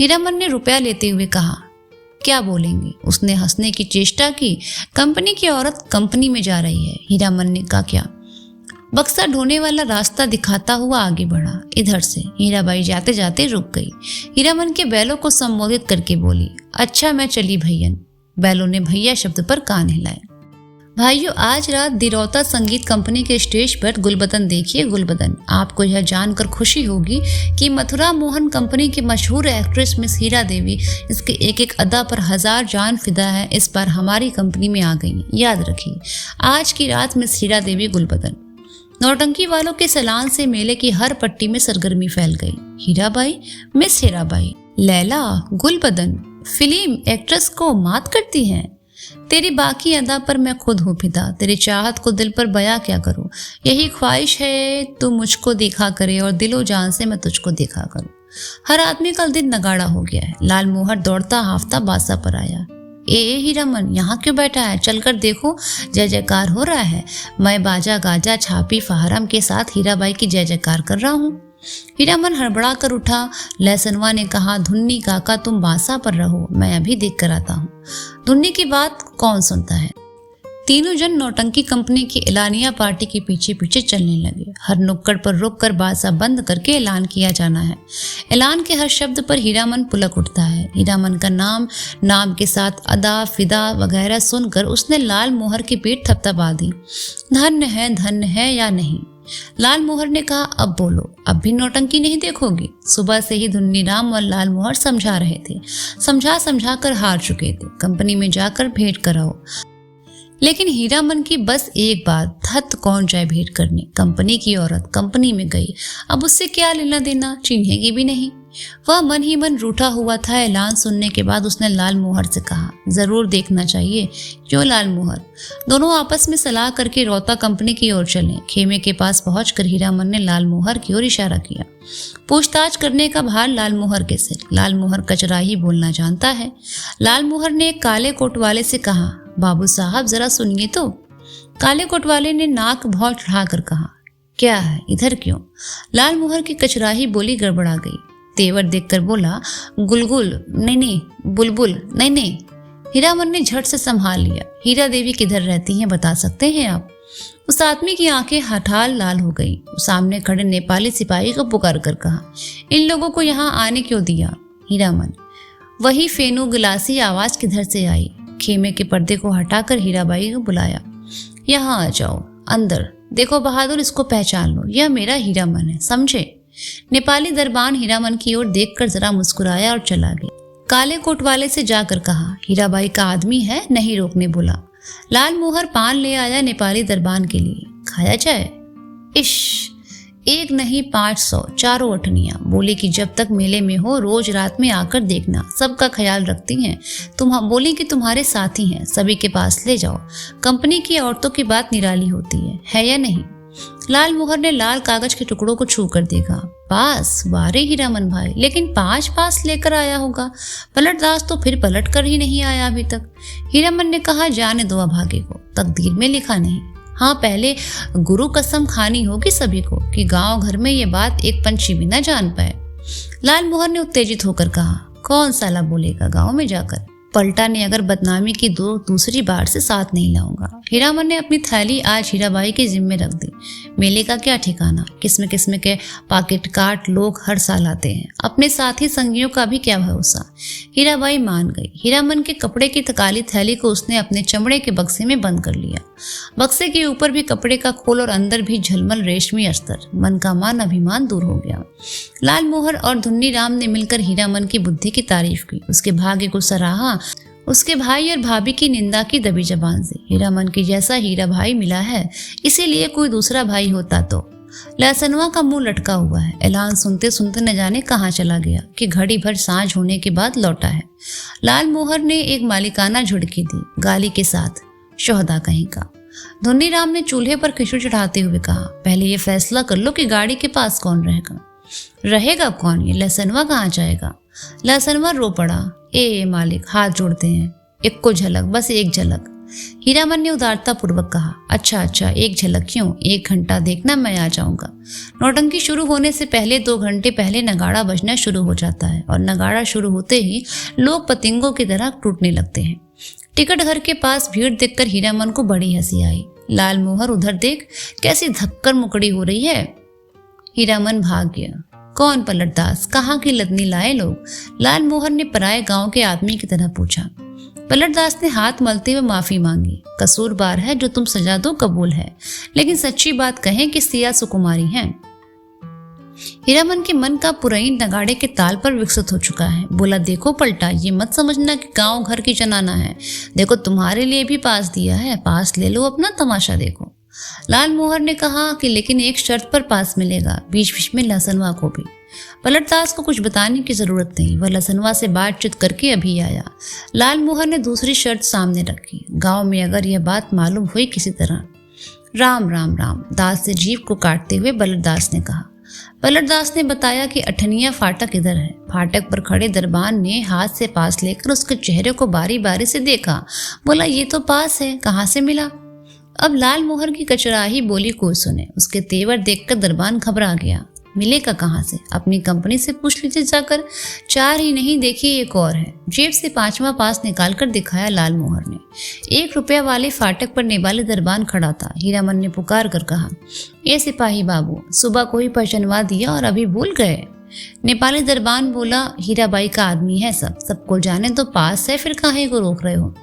Speaker 1: हीरामन ने रुपया लेते हुए कहा, क्या बोलेंगे। उसने हंसने की चेष्टा की। कंपनी की औरत कंपनी में जा रही है। हीरामन ने कहा, क्या। बक्सा ढोने वाला रास्ता दिखाता हुआ आगे बढ़ा, इधर से। हीराबाई जाते जाते रुक गई। हीरामन के बैलों को संबोधित करके बोली, अच्छा मैं चली भैयन। बैलों ने भैया शब्द पर कान हिलाए। भाइयों, आज रात दिरौता संगीत कंपनी के स्टेज पर गुलबदन देखिए, गुलबदन। आपको यह जानकर खुशी होगी कि मथुरा मोहन कंपनी की मशहूर एक्ट्रेस मिस हीरा देवी, इसके एक एक अदा पर 1000 जान फिदा है, इस बार हमारी कंपनी में आ गई। याद रखिए, आज की रात मिस हीरा देवी गुलबदन। नौटंकी वालों के सलान से मेले की हर पट्टी में सरगर्मी फैल गई। Hirabai, miss Hirabai, Laila, Gulbadan film actress को मात करती हैं। तेरी बाकी अदा पर मैं खुद हूँ फिदा, तेरी चाहत को दिल पर बयां क्या करूँ। यही ख्वाहिश है तू मुझको देखा करे और दिलो जान से मैं तुझको देखा करूँ। हर आदमी का दिल नगाड़ा हो गया है। लाल मोहर दौड़ता हाफता बासा पर आया। ए हीरामन, यहाँ क्यों बैठा है, चलकर देखो, जय जयकार हो रहा है। मैं बाजा गाजा छापी फहरम के साथ हीराबाई की जय जयकार कर रहा हूँ। हीरामन हड़बड़ा कर उठा। लहसनवा ने कहा, धुन्नी काका तुम बासा पर रहो, मैं अभी देख कर आता हूँ। धुन्नी की बात कौन सुनता है। तीनों जन नौटंकी कंपनी की एलानिया पार्टी के पीछे पीछे चलने लगे। हर नुक्कड़ पर रुककर बासा बंद करके ऐलान किया जाना है। ऐलान के हर शब्द पर हीरामन पुलक उठता है। हीरामन का नाम के साथ अदा फिदा वगैरह सुनकर उसने लाल मोहर की पीठ थपथपा दी। धन्य है या नहीं। लाल मोहर ने कहा, अब बोलो, अब भी नौटंकी नहीं देखोगी। सुबह से ही धुन्नीराम और लाल मोहर समझा रहे थे, समझा कर हार चुके थे। कंपनी में जाकर भेंट कराओ। लेकिन हीरामन की बस एक बात, धत कौन जाए भेंट करने। कंपनी की औरत कंपनी में गई, अब उससे क्या लेना देना, चिन्हेगी भी नहीं। वह मन ही मन रूठा हुआ था। ऐलान सुनने के बाद उसने लाल मोहर से कहा, जरूर देखना चाहिए। क्यों लाल मोहर। दोनों आपस में सलाह करके रौता कंपनी की ओर चले। खेमे के पास पहुंचकर हीरामन ने लाल मोहर की ओर इशारा किया। पूछताछ करने का भार लाल मोहर के सिर। लाल मोहर कचरा ही बोलना जानता है। लाल मोहर ने एक काले कोट वाले से कहा, बाबू साहब जरा सुनिए तो। काले कोट वाले ने नाक भौं चढ़ाकर कहा, क्या है, इधर क्यों। लाल मोहर की कचराही बोली गड़बड़ा गई। तेवर देखकर बोला, गुलगुल नहीं नहीं, बुलबुल नहीं नहीं। हीरामन ने झट से संभाल लिया। हीरा देवी किधर रहती हैं, बता सकते हैं आप? उस आदमी की आंखें हठाल लाल हो गई। सामने खड़े नेपाली सिपाही को पुकार कर कहा, इन लोगों को यहाँ आने क्यों दिया? हीरामन, वही फेनू गिलासी आवाज किधर से आई? खेमे के पर्दे को हटाकर हीराबाई को बुलाया, यहाँ आ जाओ, अंदर देखो बहादुर, इसको पहचान लो, यह मेरा हीरामन है, समझे? नेपाली दरबान हीरामन की ओर देखकर जरा मुस्कुराया और चला गया। काले कोट वाले से जाकर कहा, हीराबाई का आदमी है, नहीं रोकने बोला। लाल मोहर पान ले आया नेपाली दरबान के लिए, खाया जाए? इश, एक नहीं 500, चारों अठनियां। बोली कि जब तक मेले में हो रोज रात में आकर देखना, सबका ख्याल रखती हैं। बोली कि तुम्हारे साथी हैं, सभी के पास ले जाओ। कंपनी की औरतों की बात निराली होती है या नहीं? लाल मोहर ने लाल कागज के टुकड़ों को छू कर देखा। पास? वारे हीरामन भाई, लेकिन 5 पास लेकर आया होगा। पलटदास तो फिर पलट कर ही नहीं आया अभी तक। हीरामन ने कहा, जाने दो अभागे को, तकदीर में लिखा नहीं। हाँ, पहले गुरु कसम खानी होगी सभी को कि गांव घर में ये बात एक पंछी भी न जान पाए। लाल मोहर ने उत्तेजित होकर कहा, कौन साला बोलेगा गांव में जाकर? पलटा ने अगर बदनामी की दूसरी बार से साथ नहीं लाऊंगा। हीरामन ने अपनी थैली आज हीराबाई के जिम्मे रख दी। मेले का क्या ठिकाना, किस्म किस्म के पाकेट काट लोग हर साल आते हैं, अपने साथी संगियों का भी क्या भरोसा। हीराबाई मान गई। हीरामन के कपड़े की काली थैली को उसने अपने चमड़े के बक्से में बंद कर लिया। बक्से के ऊपर भी कपड़े का खोल और अंदर भी झलमल रेशमी अस्तर। मन का मान अभिमान दूर हो गया। लाल मोहर और धुन्नी राम ने मिलकर हीरामन की बुद्धि की तारीफ की, उसके भाग्य को सराहा, उसके भाई और भाभी की निंदा की दबी जबान से। हीरामन की जैसा हीरा भाई मिला है, इसीलिए कोई दूसरा भाई होता तो। लहसनवा का मुंह लटका हुआ है। ऐलान सुनते सुनते न जाने कहाँ चला गया कि घड़ी भर सांझ होने के बाद लौटा है। लाल मोहर ने एक मालिकाना झुड़की दी, गाली के साथ, शोहदा कहीं का। धुन्नी राम ने चूल्हे पर खिचड़ी चढ़ाते हुए कहा, पहले ये फैसला कर लो कि गाड़ी के पास कौन रहेगा कौन? ये लहसनवा कहाँ जाएगा? लहसनवा रो पड़ा, ए मालिक, हाथ जोड़ते हैं, एक को झलक, बस एक झलक। हीरामन ने उदारता पूर्वक कहा, अच्छा, एक झलक क्यों? 1 घंटा देखना, मैं आ जाऊंगा। नौटंकी शुरू होने से पहले 2 घंटे पहले नगाड़ा बजना शुरू हो जाता है और नगाड़ा शुरू होते ही लोग पतंगों की तरह टूटने लगते हैं। टिकट घर के पास भीड़ देखकर हीरामन को बड़ी हंसी आई। लाल मोहर उधर देख, कैसी धक्कर मुकड़ी हो रही है। हीरामन भाग गया। कौन पलटदास, कहाँ की लदनी लाए लोग? लाल मोहर ने पराए गांव के आदमी की तरह पूछा। पलटदास ने हाथ मलते हुए माफी मांगी। कसूरबार है, जो तुम सजा दो कबूल है, लेकिन सच्ची बात कहें कि सिया सुकुमारी हैं। हीरामन के मन का पुरैन नगाड़े के ताल पर विकसित हो चुका है। बोला, देखो पलटा, ये मत समझना कि गांव घर की जनाना है। देखो तुम्हारे लिए भी पास दिया है, पास ले लो, अपना तमाशा देखो। लाल मोहर ने कहा कि लेकिन एक शर्त पर पास मिलेगा, बीच बीच में लहसनवा को भी। पलटदास को कुछ बताने की जरूरत नहीं, वह लहसनवा से बातचीत करके अभी आया। लाल मोहर ने दूसरी शर्त सामने रखी, गांव में अगर यह बात मालूम हुई किसी तरह। राम राम राम, दास से जीभ को काटते हुए पलटदास ने कहा। पलटदास ने बताया कि अठनिया फाटक इधर है। फाटक पर खड़े दरबान ने हाथ से पास लेकर उसके चेहरे को बारी बारी से देखा। बोला, ये तो पास है, कहाँ से मिला? अब लाल मोहर की कचराही बोली कोई सुने। उसके तेवर देखकर दरबान घबरा गया। मिलेगा कहाँ से? अपनी कंपनी से पूछ लीजिए जाकर। 4 ही नहीं, देखिए एक और है। जेब से 5वां पास निकालकर दिखाया लाल मोहर ने। 1 रुपया वाले फाटक पर नेपाली दरबान खड़ा था। हीरामन ने पुकार कर कहा, ए सिपाही बाबू, सुबह को ही पहचानवा दिया और अभी भूल गए? नेपाली दरबान बोला, हीराबाई का आदमी है, सबको जाने तो पास है, फिर काहे को रोक रहे हो?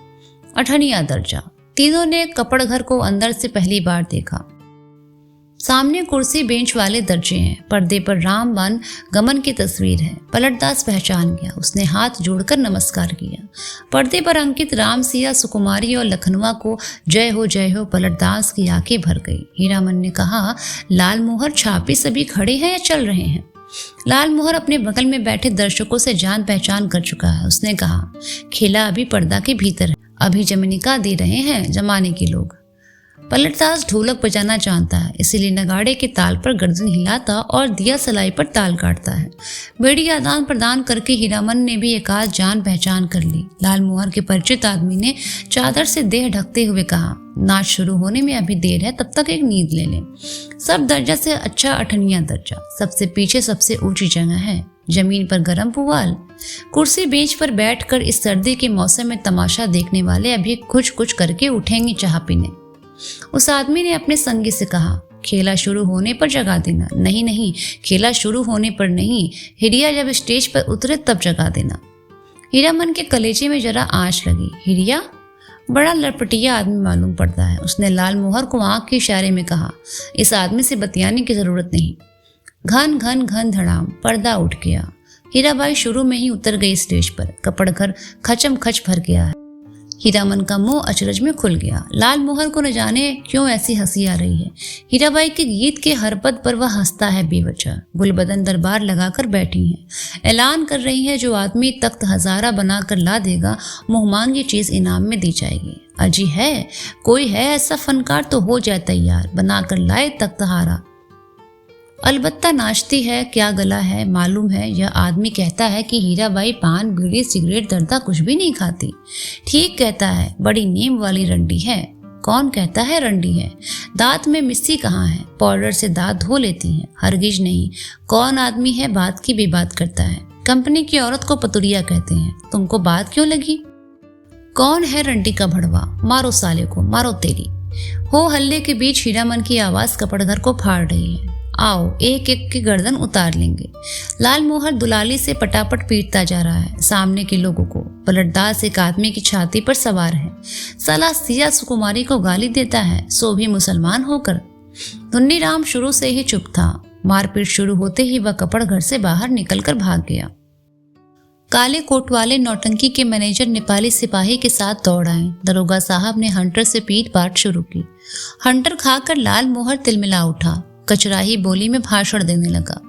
Speaker 1: अठनिया दर्जा। तीनों ने कपड़ घर को अंदर से पहली बार देखा। सामने कुर्सी बेंच वाले दर्जे हैं। पर्दे पर रामबान गमन की तस्वीर है। पलटदास पहचान गया। उसने हाथ जोड़कर नमस्कार किया। पर्दे पर अंकित राम, सिया, सुकुमारी और लखनवा को जय हो पलटदास की आंखें भर गई। हीरामन ने कहा, लाल मोहर, छापी सभी खड़े हैं या चल रहे हैं? लाल मोहर अपने बगल में बैठे दर्शकों से जान पहचान कर चुका है। उसने कहा, खेला अभी पर्दा के भीतर है, अभी जमनिका दे रहे हैं जमाने के लोग। पलटदास ढोलक बजाना जानता है, इसीलिए नगाड़े के ताल पर गर्दन हिलाता और दिया सलाई पर ताल काटता है। बेड़ी आदान प्रदान करके हीरामन ने भी एक आध जान पहचान कर ली। लाल मोहर के परिचित आदमी ने चादर से देह ढकते हुए कहा, नाच शुरू होने में अभी देर है, तब तक एक नींद ले लें। सब दर्जा से अच्छा अठनिया दर्जा, सबसे पीछे सबसे ऊंची जगह है। जमीन पर गर्म पुआल, कुर्सी बेंच पर बैठकर इस सर्दी के मौसम में तमाशा देखने वाले अभी कुछ कुछ करके उठेंगे चाह पीने। उस आदमी ने अपने संगी से कहा, खेला शुरू होने पर जगा देना। नहीं नहीं, खेला शुरू होने पर नहीं, हिरिया जब स्टेज पर उतरे तब जगा देना। हीरामन के कलेजे में जरा आंच लगी। हिरिया बड़ा लड़पटिया आदमी मालूम पड़ता है। उसने लाल मोहर को आंख के इशारे में कहा, इस आदमी से बतियाने की जरूरत नहीं। घन घन घन धड़ाम पर्दा उठ गया। हीराबाई शुरू में ही उतर गई स्टेज पर। कपड़ घर खचम खच भर गया है। हीरामन का मुंह अचरज में खुल गया। लाल मोहर को न जाने क्यों ऐसी हंसी आ रही है। हीराबाई के गीत के हर पद पर वह हंसता है बेवजह। गुलबदन दरबार लगाकर बैठी हैं, ऐलान कर रही है, जो आदमी तख्त हजारा बनाकर ला देगा, मुंहमांगी चीज इनाम में दी जाएगी। अजी है, कोई है ऐसा फनकार तो हो जाए तैयार, बनाकर लाए तख्त हारा। अलबत्ता नाचती है, क्या गला है मालूम है। यह आदमी कहता है कि हीराबाई पान बीड़ी सिगरेट दर्दा कुछ भी नहीं खाती। ठीक कहता है, बड़ी नीम वाली रंडी है। कौन कहता है रंडी है? दांत में मिस्सी कहाँ है? पाउडर से दांत धो लेती है। हरगिज नहीं। कौन आदमी है बात की बेबात करता है। कंपनी की औरत को पतुरिया कहते हैं। तुमको बात क्यों लगी? कौन है रंडी का भड़वा? मारो साले को, मारो तेरी। हो हल्ले के बीच हीरामन की आवाज कपड़धर को फाड़ रही है। आओ, एक एक की गर्दन उतार लेंगे। लाल मोहर दुलाली से पटापट पीटता जा रहा है सामने के लोगों को। पलटदास एक आदमी की छाती पर सवार है। साला सिया सुकुमारी को गाली देता है, सो भी मुसलमान होकर। धुन्नी राम शुरू से ही चुप था। मारपीट शुरू होते ही वह कपड़ घर से बाहर निकलकर भाग गया। काले कोट वाले नौटंकी के मैनेजर नेपाली सिपाही के साथ दौड़ आए। दरोगा साहब ने हंटर से पीट पाट शुरू की। हंटर खाकर लाल मोहर तिलमिला उठा। कचराही बोली में भाषण देने लगा।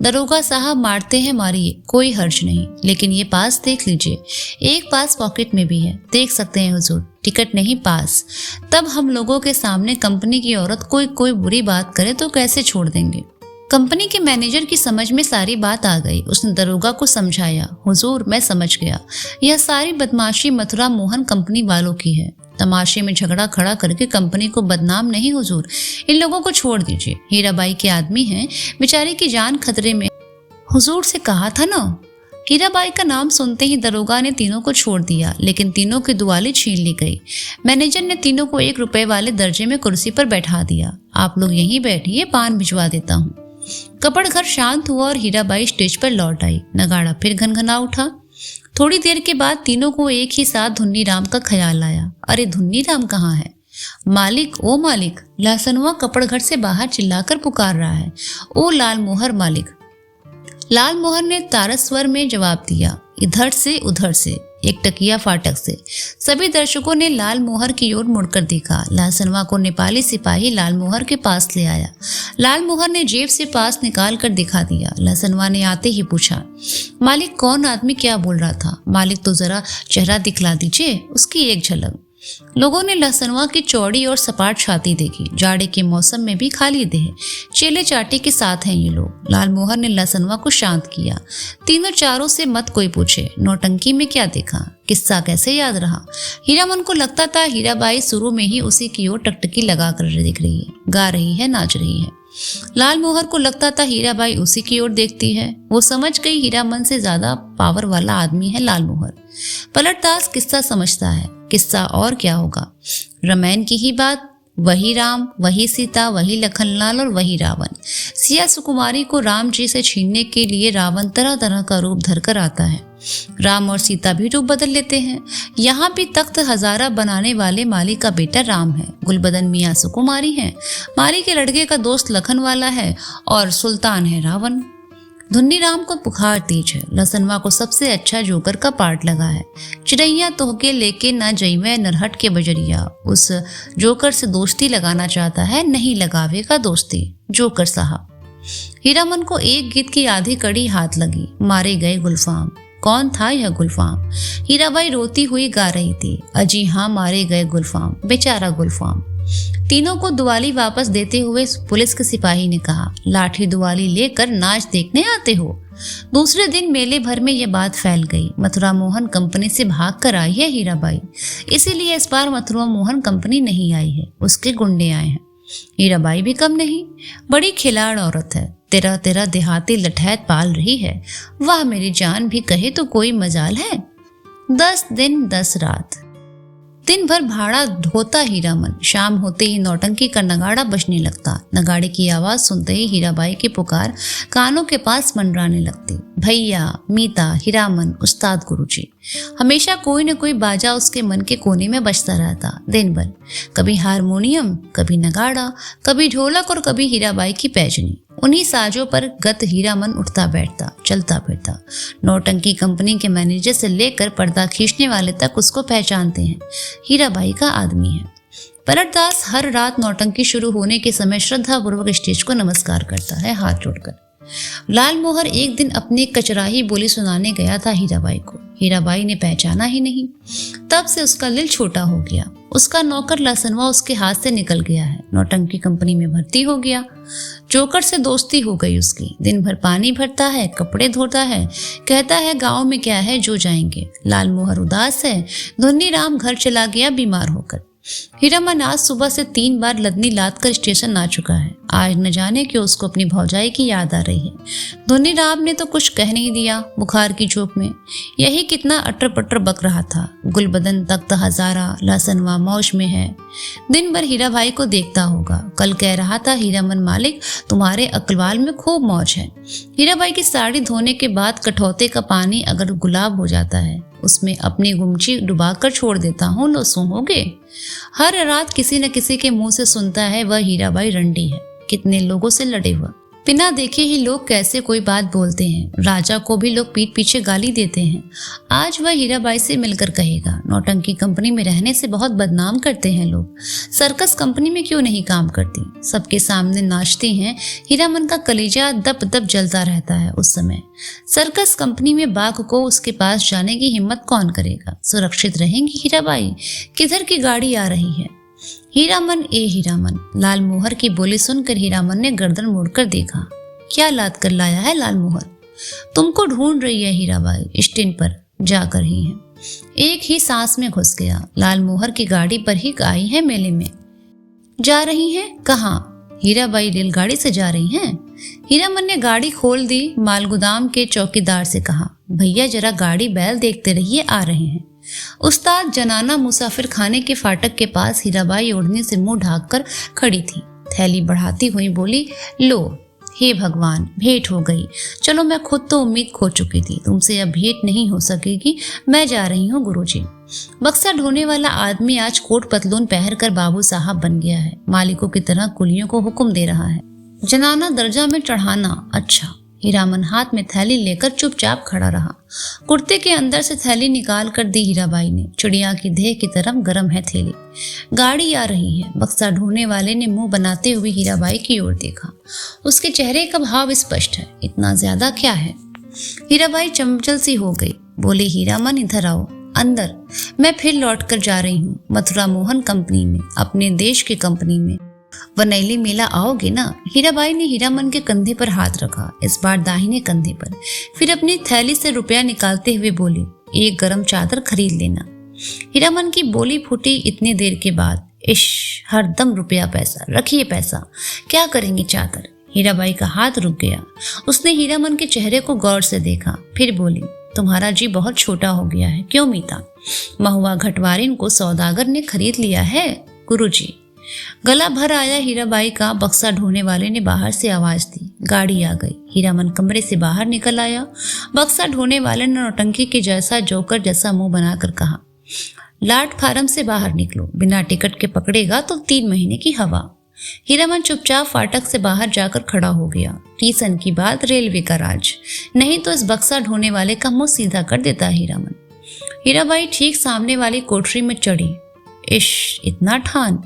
Speaker 1: दरोगा साहब मारते हैं मारिए, कोई हर्ज नहीं, लेकिन ये पास देख लीजिए। एक पास पॉकेट में भी है, देख सकते हैं हुजूर। टिकट नहीं, पास। तब हम लोगों के सामने कंपनी की औरत कोई बुरी बात करे तो कैसे छोड़ देंगे? कंपनी के मैनेजर की समझ में सारी बात आ गई। उसने दरोगा को समझाया, हुजूर मैं समझ गया, यह सारी बदमाशी मथुरा मोहन कंपनी वालों की है। तमाशे में झगड़ा खड़ा करके कंपनी को बदनाम नहीं हुजूर, इन लोगों को छोड़ दीजिए। हीराबाई के आदमी हैं, बेचारी की जान खतरे में। हुजूर से कहा था ना। हीराबाई का नाम सुनते ही दरोगा ने तीनों को छोड़ दिया, लेकिन तीनों की दुआली छीन ली गई। मैनेजर ने तीनों को 1 रुपए वाले दर्जे में कुर्सी पर बैठा दिया। आप लोग यहीं बैठिए, पान भिजवा देता हूँ। कपड़ घर शांत हुआ और हीराबाई स्टेज पर लौट आई। नगाड़ा फिर घनघना उठा। थोड़ी देर के बाद तीनों को एक ही साथ धुन्नी राम का ख्याल आया। अरे धुन्नी राम कहाँ है? मालिक, ओ मालिक! लहसनवा कपड़ घर से बाहर चिल्लाकर पुकार रहा है। ओ लाल मोहर मालिक! लाल मोहर ने तारस स्वर में जवाब दिया, इधर से उधर से, एक टकिया फाटक से। सभी दर्शकों ने लाल मोहर की ओर मुड़कर देखा। लहसनवा को नेपाली सिपाही लाल मोहर के पास ले आया। लाल मोहर ने जेब से पास निकाल कर दिखा दिया। लहसनवा ने आते ही पूछा, मालिक कौन आदमी क्या बोल रहा था? मालिक तो जरा चेहरा दिखला दीजिए, उसकी एक झलक। लोगों ने लहसनवा की चौड़ी और सपाट छाती देखी। जाड़े के मौसम में भी खाली देह, चेले चाटे के साथ हैं ये लोग। लाल मोहर ने लहसनवा को शांत किया। तीनों चारों से मत कोई पूछे, नौटंकी में क्या देखा, किस्सा कैसे याद रहा। हीरामन को लगता था हीराबाई शुरू में ही उसी की ओर टकटकी लगा कर दिख रही है, गा रही है, नाच रही है। लाल मोहर को लगता था हीराबाई उसी की ओर देखती है। वो समझ गई हीरामन से ज्यादा पावर वाला आदमी है लाल मोहर। पलटदास किस्सा समझता है, किस्सा और क्या होगा। रामायण की ही बात, वही राम, वही सीता, वही लखनलाल और वही रावण। सिया सुकुमारी को राम जी से छीनने के लिए रावण तरह तरह का रूप धरकर आता है। राम और सीता भी रूप बदल लेते हैं। यहाँ भी तख्त हजारा बनाने वाले माली का बेटा राम है, गुलबदन मियाँ सुकुमारी है, माली के लड़के का दोस्त लखन वाला है और सुल्तान है रावण। धुन्नी राम को बुखार तेज है। लहसनवा को सबसे अच्छा जोकर का पार्ट लगा है। चिड़ैया तोहके लेके न जइवे नरहट के बजरिया। उस जोकर से दोस्ती लगाना चाहता है, नहीं लगावेगा दोस्ती जोकर साहब। हीरामन को एक गीत की आधी कड़ी हाथ लगी, मारे गए गुलफाम। कौन था यह गुलफाम? हीराबाई रोती हुई गा रही थी, अजी हाँ मारे गए गुलफाम, बेचारा गुलफाम। तीनों को दुआली वापस देते हुए पुलिस के सिपाही ने कहा, लाठी दुआली लेकर नाच देखने आते हो? दूसरे दिन मेले भर में यह बात फैल गई। मथुरा मोहन कंपनी से भाग कर आई है हीराबाई, इसीलिए इस बार मथुरा मोहन कंपनी नहीं आई है, उसके गुंडे आए हैं। हीराबाई भी कम नहीं, बड़ी खिलाड़ औरत है। तेरा तेरा देहाती लठैत पाल रही है। वाह मेरी जान भी कहे तो कोई मजाल है। 10 दिन 10 रात दिन भर भाड़ा ढोता हीरामन। शाम होते ही नौटंकी का नगाड़ा बजने लगता। नगाड़े की आवाज सुनते ही हीराबाई की पुकार कानों के पास मंडराने लगती। भैया, मीता, हीरामन, उस्ताद, गुरुजी। हमेशा कोई न कोई बाजा उसके मन के कोने में बजता रहता दिन भर। कभी हारमोनियम, कभी नगाड़ा, कभी ढोलक और कभी हीराबाई की पैजनी। उन्हीं साजों पर गत हीरामन उठता बैठता, चलता फिरता। नौटंकी कंपनी के मैनेजर से लेकर पर्दा खींचने वाले तक उसको पहचानते हैं। हीराबाई का आदमी है। पलटदास हर रात नौटंकी शुरू होने के समय श्रद्धापूर्वक स्टेज को नमस्कार करता है हाथ जोड़कर। लाल मोहर एक दिन अपनी कचराही बोली सुनाने गया था हीराबाई को। हीराबाई ने पहचाना ही नहीं। तब से उसका दिल छोटा हो गया। उसका नौकर लसनवा उसके हाथ से निकल गया है। नौटंकी कंपनी में भर्ती हो गया। जोकर से दोस्ती हो गई उसकी। दिन भर पानी भरता है, कपड़े धोता है, कहता है गांव में क्या है जो जाएंगे। लाल मोहर उदास है। धुन्नी राम घर चला गया बीमार होकर। हीरामन आज सुबह से 3 बार लदनी लाद कर स्टेशन आ चुका है। आज न जाने क्यों उसको अपनी भौजाई की याद आ रही है। धुन्नी राम ने तो कुछ कह नहीं दिया बुखार की झोंक में। यही कितना अटर पटर बक रहा था। गुलबदन तख्त हजारा लहसनवा मौज में है। दिन भर हीराबाई को देखता होगा। कल कह रहा था हीरामन मालिक तुम्हारे अकलवाल में खूब मौज है। हीराबाई की साड़ी धोने के बाद कठौते का पानी अगर गुलाब हो जाता है उसमें अपनी गुमची डुबाकर छोड़ देता हूँ, लो सूंघोगे। हर रात किसी न किसी के मुंह से सुनता है वह हीराबाई रंडी है। कितने लोगों से लड़े हुआ। बिना देखे ही लोग कैसे कोई बात बोलते हैं। राजा को भी लोग पीठ पीछे गाली देते हैं। आज वह हीराबाई से मिलकर कहेगा नौटंकी कंपनी में रहने से बहुत बदनाम करते हैं लोग। सर्कस कंपनी में क्यों नहीं काम करती, सबके सामने नाचती हैं। हीरामन का कलेजा दप दप जलता रहता है उस समय। सर्कस कंपनी में बाघ को उसके पास जाने की हिम्मत कौन करेगा। सुरक्षित रहेंगी हीराबाई। किधर की गाड़ी आ रही है। हीरामन ए हीरामन। लाल मोहर की बोली सुनकर हीरामन ने गर्दन मोड़कर देखा। क्या लाद कर लाया है लाल मोहर। तुमको ढूंढ रही है हीराबाई, स्टैंड पर जाकर ही है। एक ही सांस में घुस गया। लाल मोहर की गाड़ी पर ही आई है मेले में। जा रही हैं कहाँ। हीराबाई रेलगाड़ी से जा रही हैं। हीरामन ने गाड़ी खोल दी। मालगोदाम के चौकीदार से कहा भैया जरा गाड़ी बैल देखते रहिए, आ रहे हैं। उस्ताद जनाना मुसाफिर खाने के फाटक के पास हीराबाई ओढ़ने से मुंह ढाककर खड़ी थी। थैली बढ़ाती हुई बोली लो, हे भगवान भेंट हो गई। चलो मैं खुद तो उम्मीद खो चुकी थी, तुमसे अब भेंट नहीं हो सकेगी। मैं जा रही हूँ गुरुजी। बक्सा ढोने वाला आदमी आज कोट पतलून पहनकर बाबू साहब बन गया है। मालिकों की तरह कुलियों को हुक्म दे रहा है। जनाना दर्जा में चढ़ाना। अच्छा। हीरामन हाथ में थैली लेकर चुपचाप खड़ा रहा। कुर्ते के अंदर से थैली निकाल कर दी हीराबाई ने। चिड़िया की देह की तरफ गर्म है थैली। गाड़ी आ रही है। बक्सा ढूंढने वाले ने मुंह बनाते हुए हीराबाई की ओर देखा। उसके चेहरे का भाव स्पष्ट है। इतना ज्यादा क्या है। हीराबाई चंचल सी हो गई। बोले हीरामन इधर आओ अंदर। मैं फिर लौट कर जा रही हूँ मथुरा मोहन कंपनी में, अपने देश की कंपनी में। वनैली मेला आओगे ना। हीराबाई ने हीरामन के कंधे पर हाथ रखा, इस बार दाहिने कंधे पर। फिर अपनी थैली से रुपया निकालते हुए बोली एक गरम चादर खरीद लेना। हीरामन की बोली फूटी इतनी देर के बाद। इश, हरदम रुपया पैसा, रखिए पैसा, क्या करेंगे चादर। हीराबाई का हाथ रुक गया। उसने हीरामन के चेहरे को गौर से देखा। फिर बोली तुम्हारा जी बहुत छोटा हो गया है। क्यों मीता। महुआ घटवारिन को सौदागर ने खरीद लिया है गुरुजी। गला भर आया हीराबाई का। बक्सा ढोने वाले ने बाहर से आवाज दी। गाड़ी आ गई। हीरामन कमरे से बाहर निकल आया। बक्सा ढोने वाले ने नौटंकी के जैसा जोकर जैसा मुंह बनाकर कहा प्लेटफार्म से बाहर निकलो, बिना टिकट के पकड़ेगा तो 3 महीने की हवा। हीरामन चुपचाप फाटक से बाहर जाकर खड़ा हो गया। टीसन की बात रेलवे का राज, नहीं तो इस बक्सा ढोने वाले का मुंह सीधा कर देता हीरामन। हीराबाई ठीक सामने वाली कोठरी में चढ़ी। इश, इतना ठान।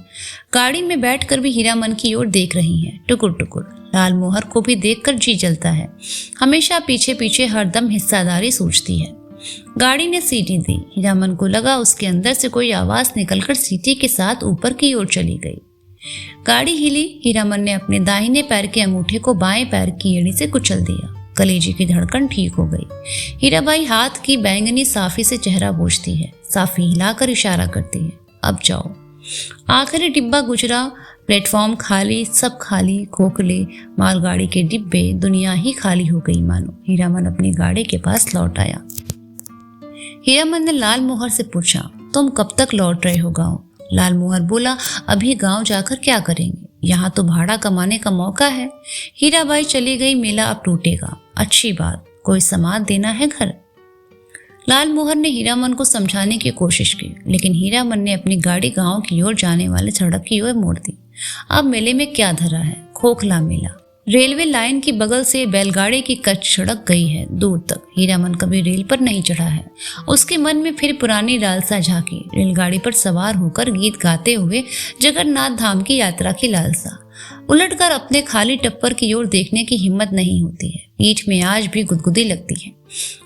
Speaker 1: गाड़ी में बैठकर भी हीरामन की ओर देख रही हैं टुकुर टुकुर। लाल मोहर को भी देखकर जी जलता है। हमेशा पीछे पीछे हरदम हिस्सादारी सूझती है। गाड़ी ने सीटी दी। हीरामन को लगा उसके अंदर से कोई आवाज निकलकर सीटी के साथ ऊपर की ओर चली गई। गाड़ी हिली। हीरामन ने अपने दाहिने पैर के अंगूठे को बाएं पैर की एड़ी से कुचल दिया। कलेजे की धड़कन ठीक हो गई। हीराबाई हाथ की बैंगनी साफी से चेहरा पोंछती है। साफी हिलाकर इशारा करती है अब जाओ। आखिरी डिब्बा गुजरा। प्लेटफॉर्म खाली, सब खाली, खोखले मालगाड़ी के डिब्बे, दुनिया ही खाली हो गई मानो। हीरामन अपनी गाड़ी के पास लौट आया। हीरामन ने लाल मोहर से पूछा, तुम कब तक लौट रहे हो गाँव? लाल मोहर बोला, अभी गांव जाकर क्या करेंगे, यहाँ तो भाड़ा कमाने का मौका है। हीराबाई चली गई, मेला अब टूटेगा। अच्छी बात, कोई समाद देना है घर। लाल मोहर ने हीरामन को समझाने की कोशिश की, लेकिन हीरामन ने अपनी गाड़ी गांव की ओर जाने वाले सड़क की ओर मोड़ दी। अब मेले में क्या धरा है, खोखला मेला। रेलवे लाइन की बगल से बैलगाड़ी की कच्ची सड़क गई है दूर तक। हीरामन कभी रेल पर नहीं चढ़ा है। उसके मन में फिर पुरानी लालसा झांकी, रेलगाड़ी पर सवार होकर गीत गाते हुए जगन्नाथ धाम की यात्रा की लालसा। उलटकर अपने खाली टप्पर की ओर देखने की हिम्मत नहीं होती है। पीठ में आज भी गुदगुदी लगती है।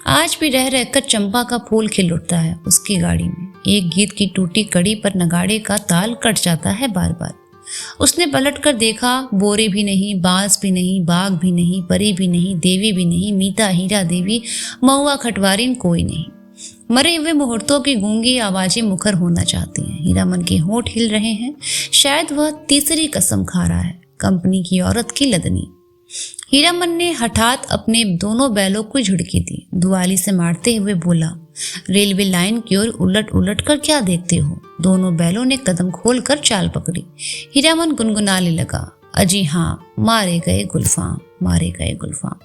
Speaker 1: आज भी रह रहकर चंपा का फूल खिल उठता है उसकी गाड़ी में। एक गीत की टूटी कड़ी पर नगाड़े का ताल कट जाता है बार बार। उसने पलट कर देखा, बोरे भी नहीं, बांस भी नहीं, बाघ भी नहीं, परी भी नहीं, देवी भी नहीं, मीता, हीरा देवी, महुआ, खटवारिन, कोई नहीं। मरे हुए मुहूर्तों की गूंगी आवाजें मुखर होना चाहती हैं। हीरामन के होंठ हिल रहे हैं। शायद वह तीसरी कसम खा रहा है, कंपनी की औरत की लदनी। हीरामन ने हठात अपने दोनों बैलों को झुड़की दी, दुआली से मारते हुए बोला, रेलवे लाइन की ओर उलट उलट कर क्या देखते हो? दोनों बैलों ने कदम खोल कर चाल पकड़ी। हीरामन गुनगुनाने लगा, अजी हाँ, मारे गए गुलफाम, मारे गए गुलफाम।